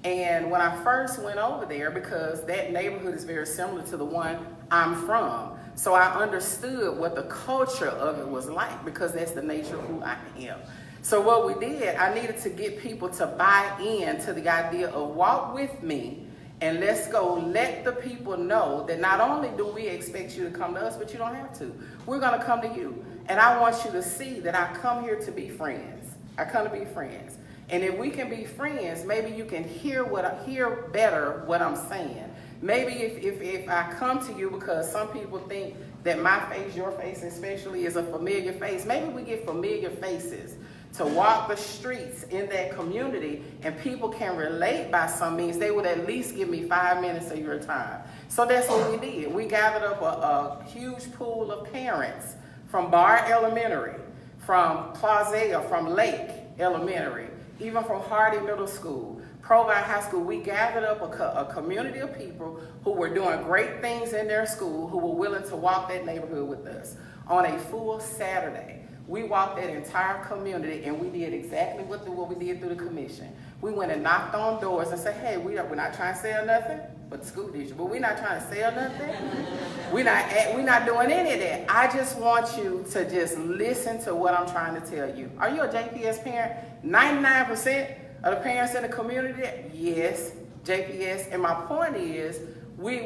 And when I first went over there, because that neighborhood is very similar to the one I'm from, so I understood what the culture of it was like, because that's the nature of who I am. So what we did, I needed to get people to buy in to the idea of walk with me and let's go let the people know that not only do we expect you to come to us, but you don't have to. We're gonna come to you. And I want you to see that I come here to be friends. I come to be friends. And if we can be friends, maybe you can hear better what I'm saying. Maybe if I come to you, because some people think that my face, your face especially, is a familiar face, maybe we get familiar faces to walk the streets in that community and people can relate by some means. They would at least give me 5 minutes of your time. So that's what we did. We gathered up a huge pool of parents from Bar Elementary, from Clausea, from Lake Elementary, even from Hardy Middle School, Provine High School. We gathered up a community of people who were doing great things in their school, who were willing to walk that neighborhood with us. On a full Saturday, we walked that entire community and we did exactly what we did through the commission. We went and knocked on doors and said, hey, we're not trying to sell nothing but the school district, but we're not trying to sell nothing. We're not doing any of that. I just want you to just listen to what I'm trying to tell you. Are you a JPS parent? 99% of the parents in the community, yes, JPS. And my point is, we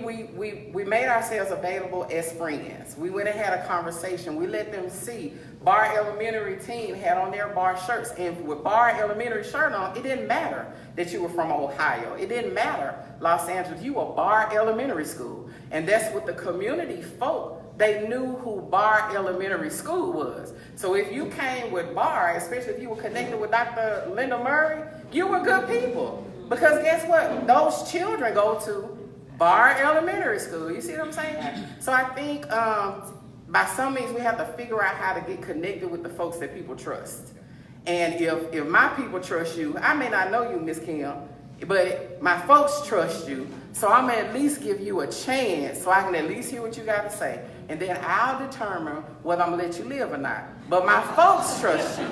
made ourselves available as friends. We went and had a conversation. We let them see. Bar Elementary team had on their bar shirts, and with Bar Elementary shirt on, it didn't matter that you were from Ohio. It didn't matter, Los Angeles. You were Bar Elementary School. And that's what the community folk, they knew who Bar Elementary School was. So if you came with Bar, especially if you were connected with Dr. Linda Murray, you were good people. Because guess what? Those children go to Bar Elementary School. You see what I'm saying? So I think by some means we have to figure out how to get connected with the folks that people trust. And if my people trust you, I may not know you, Miss Kim, but my folks trust you. So I'm gonna at least give you a chance so I can at least hear what you got to say. And then I'll determine whether I'm gonna let you live or not. But my folks trust you.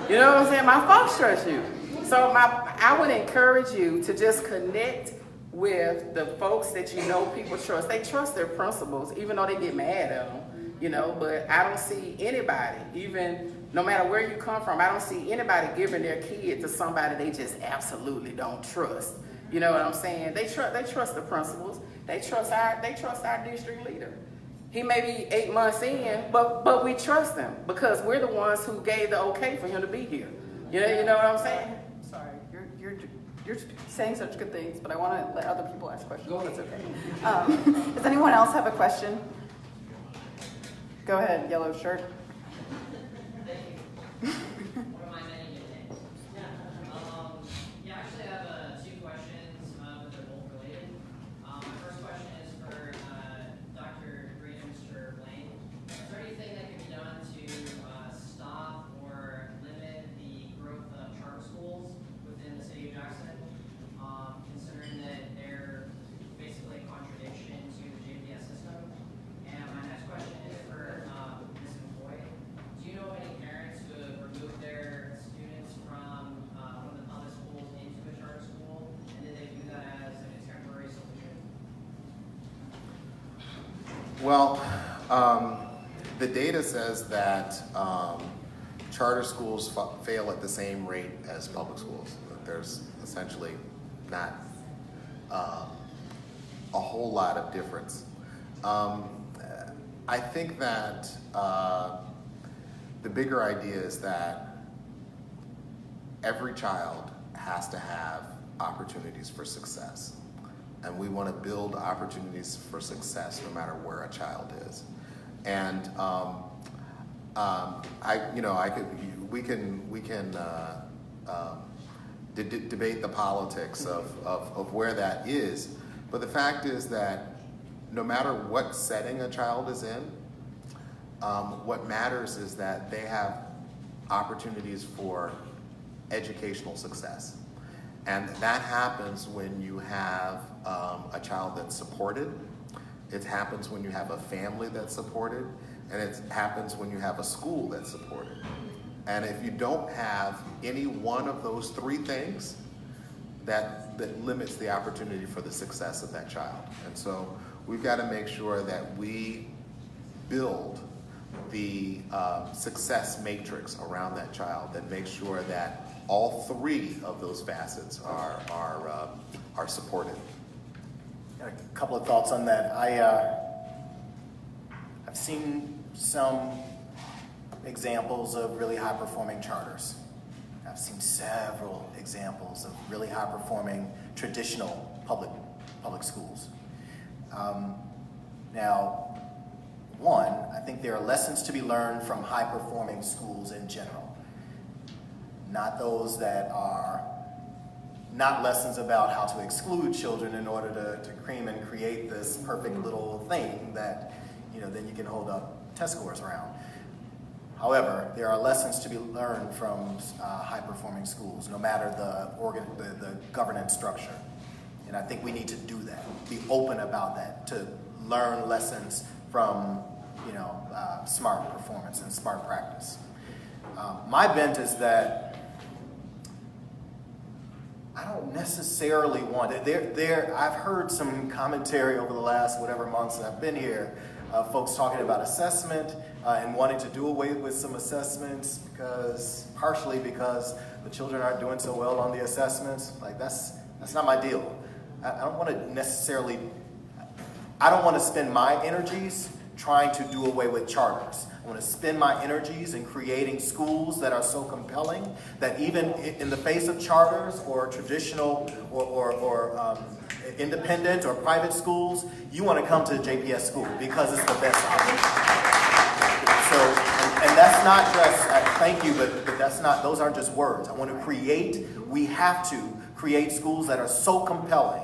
You know what I'm saying? My folks trust you. So I would encourage you to just connect with the folks that you know people trust. They trust their principals, even though they get mad at them, you know, but I don't see anybody, even no matter where you come from, I don't see anybody giving their kid to somebody they just absolutely don't trust. You know what I'm saying? They trust the principals. They trust our district leader. He may be 8 months in, but we trust him because we're the ones who gave the okay for him to be here. You know what I'm saying? Sorry, you're saying such good things, but I want to let other people ask questions. Go ahead. That's okay. Does anyone else have a question? Go ahead, yellow shirt. One of my many nicknames. Actually I have 2 questions, but they're both related. My first question is for Dr. Greene and Mr. Blaine. Is there anything that can be done to stop or limit the growth of charter schools within the city of Jackson, considering that they're basically a contradiction to the JPS system? And my next question is for Ms. McCoy. Do you know of any parents who have removed their students from one of the other schools into a charter school, and did they do that as a temporary solution? Well, the data says that charter schools fail at the same rate as public schools. There's essentially not a whole lot of difference. I think that the bigger idea is that every child has to have opportunities for success. And we want to build opportunities for success no matter where a child is. And we can debate the politics of where that is, but the fact is that no matter what setting a child is in, what matters is that they have opportunities for educational success. And that happens when you have a child that's supported. It happens when you have a family that's supported. And it happens when you have a school that's supported. And if you don't have any one of those three things, that limits the opportunity for the success of that child. And so we've got to make sure that we build the success matrix around that child that makes sure that all three of those facets are supported. Got a couple of thoughts on that. I've seen some examples of really high-performing charters. I've seen several examples of really high-performing traditional public schools. Now, one, I think there are lessons to be learned from high-performing schools in general. Not those that are not lessons about how to exclude children in order to cream and create this perfect little thing that, then you can hold up test scores around. However, there are lessons to be learned from high-performing schools, no matter the governance structure. And I think we need to do that, be open about that, to learn lessons from, smart performance and smart practice. My bent is that I don't necessarily want it. I've heard some commentary over the last whatever months that I've been here, folks talking about assessment and wanting to do away with some assessments partially because the children aren't doing so well on the assessments. Like that's not my deal. I don't want to spend my energies trying to do away with charters. I want to spend my energies in creating schools that are so compelling that even in the face of charters or traditional or independent or private schools, you want to come to JPS school because it's the best option. So, and that's not just, thank you, but that's not, those aren't just words. I want to we have to create schools that are so compelling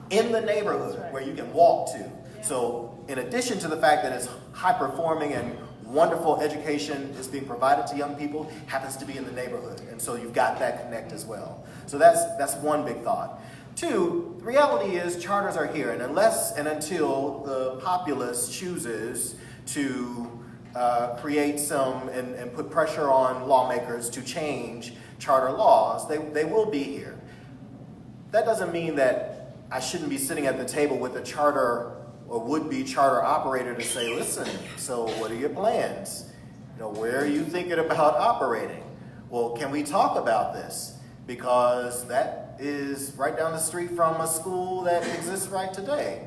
in the neighborhood where you can walk to. So in addition to the fact that it's high performing and wonderful education is being provided to young people, happens to be in the neighborhood. And so you've got that connect as well. So that's one big thought. Two, the reality is charters are here, and unless and until the populace chooses to create some and put pressure on lawmakers to change charter laws, they will be here. That doesn't mean that I shouldn't be sitting at the table with a charter or would-be charter operator to say, listen, so what are your plans? Where are you thinking about operating? Well, can we talk about this? Because that is right down the street from a school that exists right today.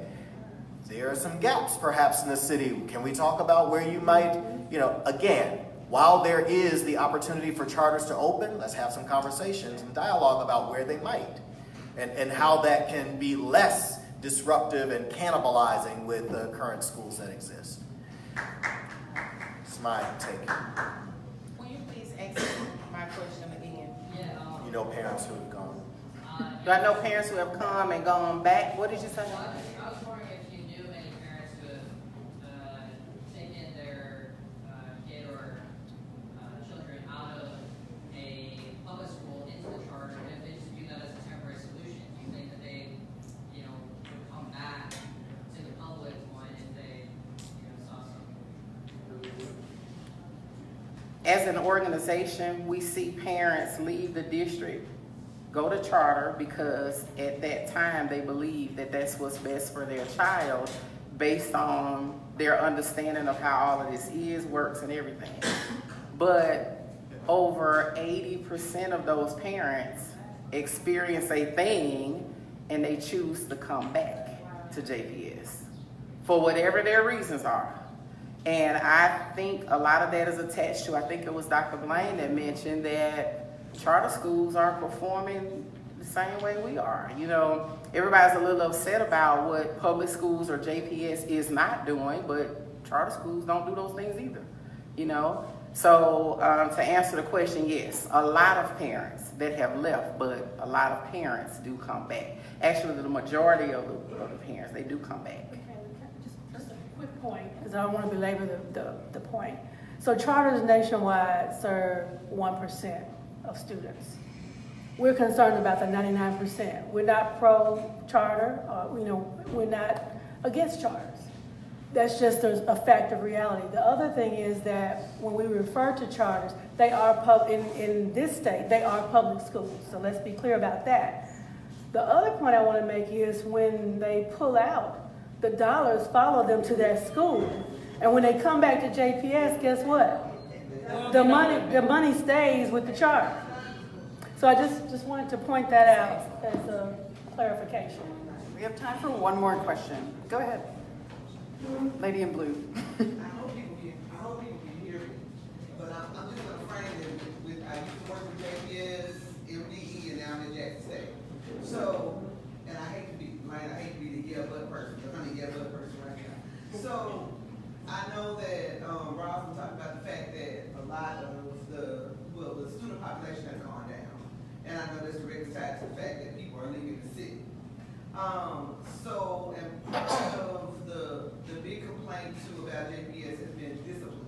There are some gaps perhaps in the city. Can we talk about where you might, again, while there is the opportunity for charters to open, let's have some conversations and dialogue about where they might and how that can be less disruptive and cannibalizing with the current schools that exist. It's my take. Will you please answer my question again? Yeah. Parents who have gone. Do I know parents who have come and gone back? What did you say? I was wondering if you knew any parents who have taken their kid or children out of a public school into the charter, and if they just view that as a temporary solution. Do you think that they, would come back to the public one if they, saw something? As an organization, we see parents leave the district, go to charter because at that time they believe that that's what's best for their child, based on their understanding of how all of this works and everything. But over 80% of those parents experience a thing and they choose to come back to JPS for whatever their reasons are. And I think a lot of that is attached to, I think it was Dr. Blaine that mentioned that charter schools are performing the same way we are. You know, everybody's a little upset about what public schools or JPS is not doing, but charter schools don't do those things either, you know? So to answer the question, yes, a lot of parents that have left, but a lot of parents do come back. Actually, the majority of the parents, they do come back. Just a quick point, because I don't want to belabor the point. So charters nationwide serve 1% of students. We're concerned about the 99%. We're not pro-charter, we're not against charters. That's just a fact of reality. The other thing is that when we refer to charters, they are in this state, they are public schools. So let's be clear about that. The other point I want to make is when they pull out, the dollars follow them to their school. And when they come back to JPS, guess what? The money stays with the charter. So I just wanted to point that out as a clarification. We have time for one more question. Go ahead. Lady in blue. I hope people can hear me, but I'm just gonna frame it with I used to work with JPS, MDE, and now I'm at Jackson State. So, and I hate to be the yell butt person, but I'm the yell butt person right now. So, I know that Rosaline talked about the fact that a lot of the student population has gone down, and I know that's directly tied to the fact that people are leaving the city. And part of the big complaint too about JPS has been discipline.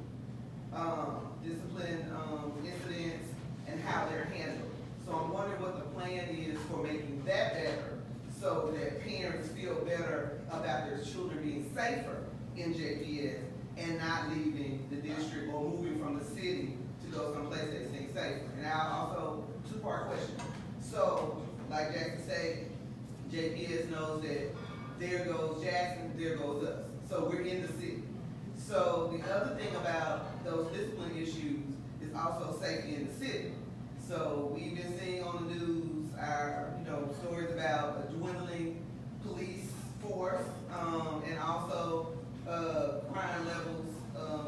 Incidents and how they're handled. So I'm wondering what the plan is for making that better so that parents feel better about their children being safer in JPS and not leaving the district or moving from the city to go someplace they think safer. And now also, two-part question. So, like Jackson said, JPS knows that there goes Jackson, there goes us. So we're in the city. So the other thing about those discipline issues is also safety in the city. So we've been seeing on the news stories about a dwindling police force, and also crime levels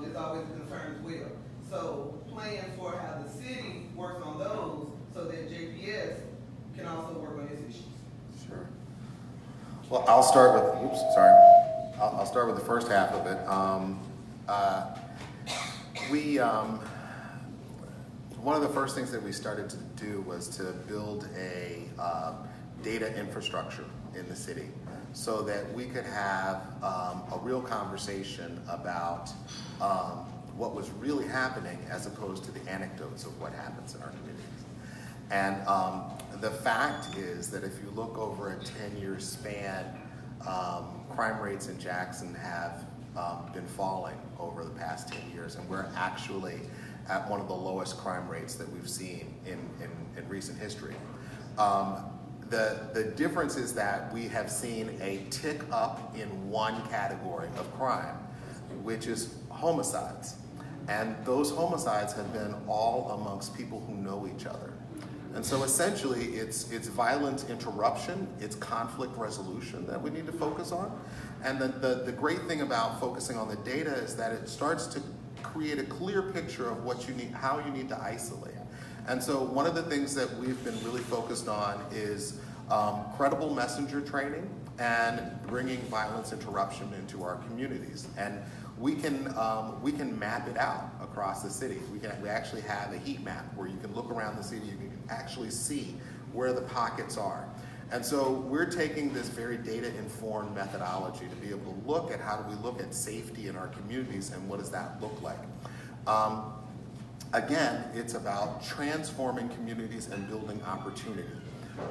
is always a concern as well. So plans for how the city works on those so that JPS can also work on these issues. Sure. Well, I'll start with the first half of it. One of the first things that we started to do was to build a data infrastructure in the city so that we could have a real conversation about what was really happening as opposed to the anecdotes of what happens in our communities. And the fact is that if you look over a 10-year span, crime rates in Jackson have been falling over the past 10 years, and we're actually at one of the lowest crime rates that we've seen in recent history. The difference is that we have seen a tick up in one category of crime, which is homicides. And those homicides have been all amongst people who know each other. And so essentially it's violent interruption, it's conflict resolution that we need to focus on. And the great thing about focusing on the data is that it starts to create a clear picture of what you need, how you need to isolate. And so one of the things that we've been really focused on is credible messenger training and bringing violence interruption into our communities. And we can map it out across the city. We actually have a heat map where you can look around the city, you can actually see where the pockets are. And so we're taking this very data-informed methodology to be able to look at how do we look at safety in our communities and what does that look like. Again, it's about transforming communities and building opportunity.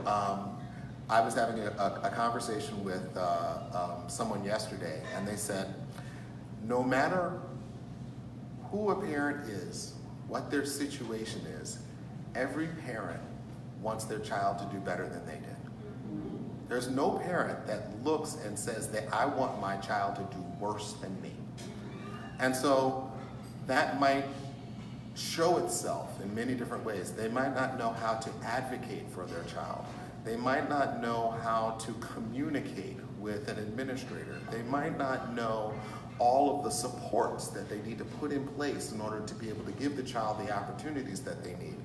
I was having a conversation with someone yesterday, and they said, no matter who a parent is, what their situation is, every parent wants their child to do better than they did. There's no parent that looks and says that I want my child to do worse than me. And so that might show itself in many different ways. They might not know how to advocate for their child. They might not know how to communicate with an administrator. They might not know all of the supports that they need to put in place in order to be able to give the child the opportunities that they need.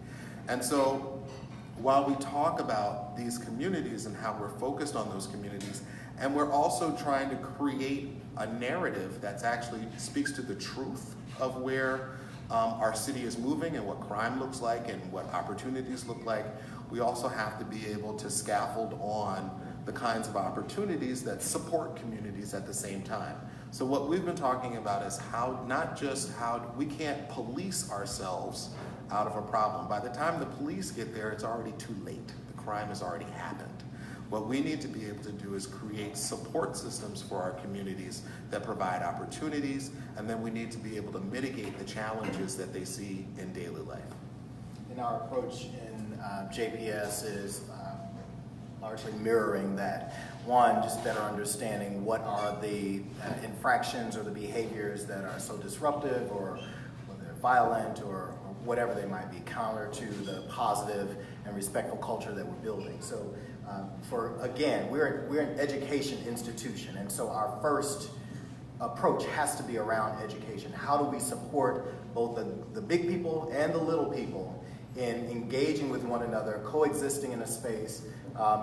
And so while we talk about these communities and how we're focused on those communities, and we're also trying to create a narrative that actually speaks to the truth of where our city is moving and what crime looks like and what opportunities look like, we also have to be able to scaffold on the kinds of opportunities that support communities at the same time. So what we've been talking about is how, not just how, we can't police ourselves out of a problem. By the time the police get there, it's already too late. The crime has already happened. What we need to be able to do is create support systems for our communities that provide opportunities, and then we need to be able to mitigate the challenges that they see in daily life. And our approach in JPS is largely mirroring that. One, just better understanding what are the infractions or the behaviors that are so disruptive, or whether they're violent or whatever they might be, counter to the positive and respectful culture that we're building. So we're an education institution, and so our first approach has to be around education. How do we support both the big people and the little people in engaging with one another, coexisting in a space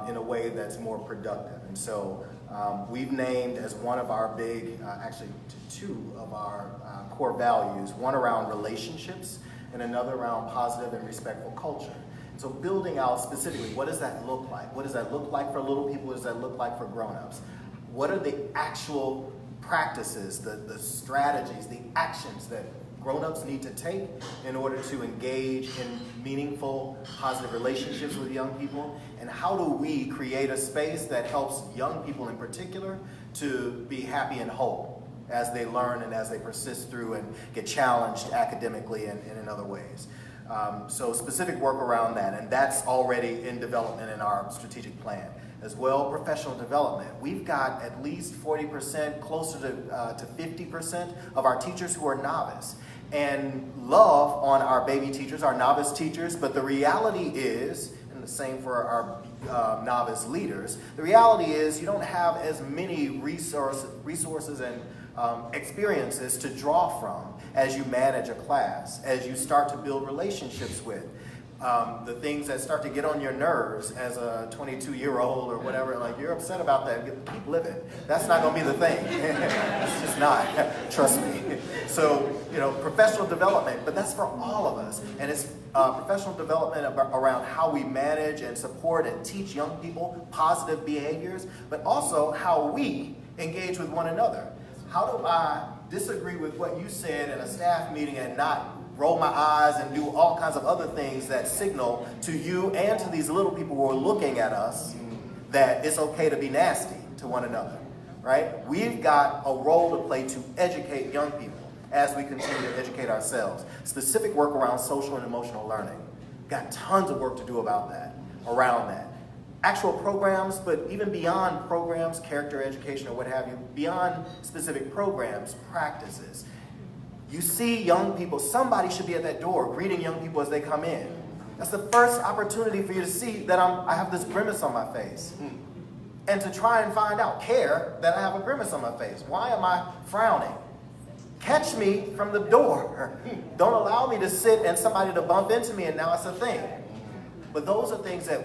in a way that's more productive? And so we've named as one of our big, actually two of our core values, one around relationships and another around positive and respectful culture. So building out specifically, what does that look like? What does that look like for little people? What does that look like for grown-ups? What are the actual practices, the strategies, the actions that grown-ups need to take in order to engage in meaningful, positive relationships with young people? And how do we create a space that helps young people in particular to be happy and whole as they learn and as they persist through and get challenged academically and in other ways? So specific work around that, and that's already in development in our strategic plan. As well, professional development. We've got at least 40%, closer to 50% of our teachers who are novice. And love on our baby teachers, our novice teachers, but the reality is, and the same for our novice leaders, the reality is you don't have as many resources and experiences to draw from as you manage a class, as you start to build relationships with. The things that start to get on your nerves as a 22-year-old or whatever, like you're upset about that, keep living. That's not going to be the thing. It's just not. Trust me. So, professional development, but that's for all of us. And it's professional development around how we manage and support and teach young people positive behaviors, but also how we engage with one another. How do I disagree with what you said in a staff meeting and not roll my eyes and do all kinds of other things that signal to you and to these little people who are looking at us that it's okay to be nasty to one another, right? We've got a role to play to educate young people as we continue to educate ourselves. Specific work around social and emotional learning. Got tons of work to do about that, around that. Actual programs, but even beyond programs, character education or what have you, beyond specific programs, practices. You see young people, somebody should be at that door greeting young people as they come in. That's the first opportunity for you to see that I have this grimace on my face. And to try and find out, care that I have a grimace on my face. Why am I frowning? Catch me from the door. Don't allow me to sit and somebody to bump into me and now it's a thing. But those are things that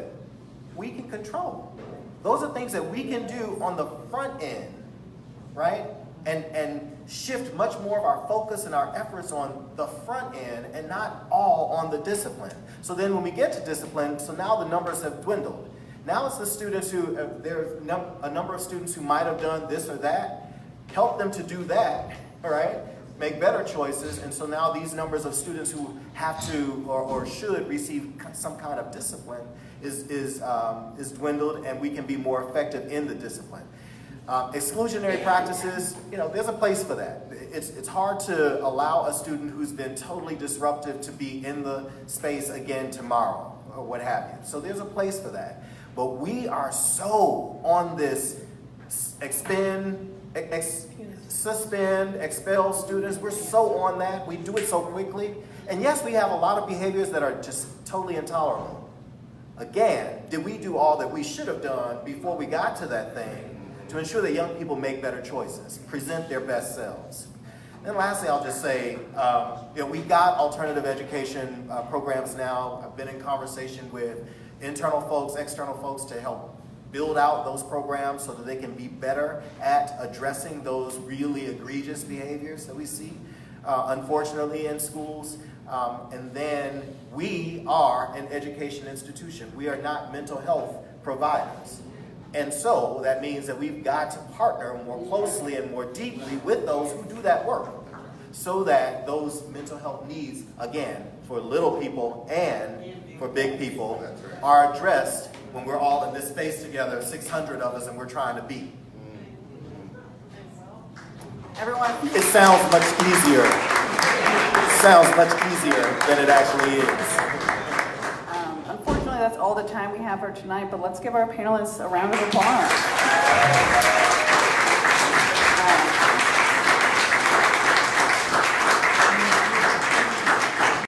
we can control. Those are things that we can do on the front end, right? And shift much more of our focus and our efforts on the front end and not all on the discipline. So then when we get to discipline, so now the numbers have dwindled. Now it's the students who, there's a number of students who might have done this or that. Help them to do that, all right? Make better choices. And so now these numbers of students who have to or should receive some kind of discipline is dwindled, and we can be more effective in the discipline. Exclusionary practices, there's a place for that. It's hard to allow a student who's been totally disruptive to be in the space again tomorrow or what have you. So there's a place for that. But we are so on this suspend, expel students. We're so on that. We do it so quickly. And yes, we have a lot of behaviors that are just totally intolerable. Again, did we do all that we should have done before we got to that thing to ensure that young people make better choices, present their best selves? And lastly, I'll just say, we've got alternative education programs now. I've been in conversation with internal folks, external folks to help build out those programs so that they can be better at addressing those really egregious behaviors that we see, unfortunately, in schools. And then we are an education institution. We are not mental health providers. And so that means that we've got to partner more closely and more deeply with those who do that work so that those mental health needs, again, for little people and for big people, are addressed when we're all in this space together, 600 of us, and we're trying to beat. Everyone, It sounds much easier. Sounds much easier than it actually is. unfortunately, that's all the time we have for tonight, but let's give our panelists a round of applause.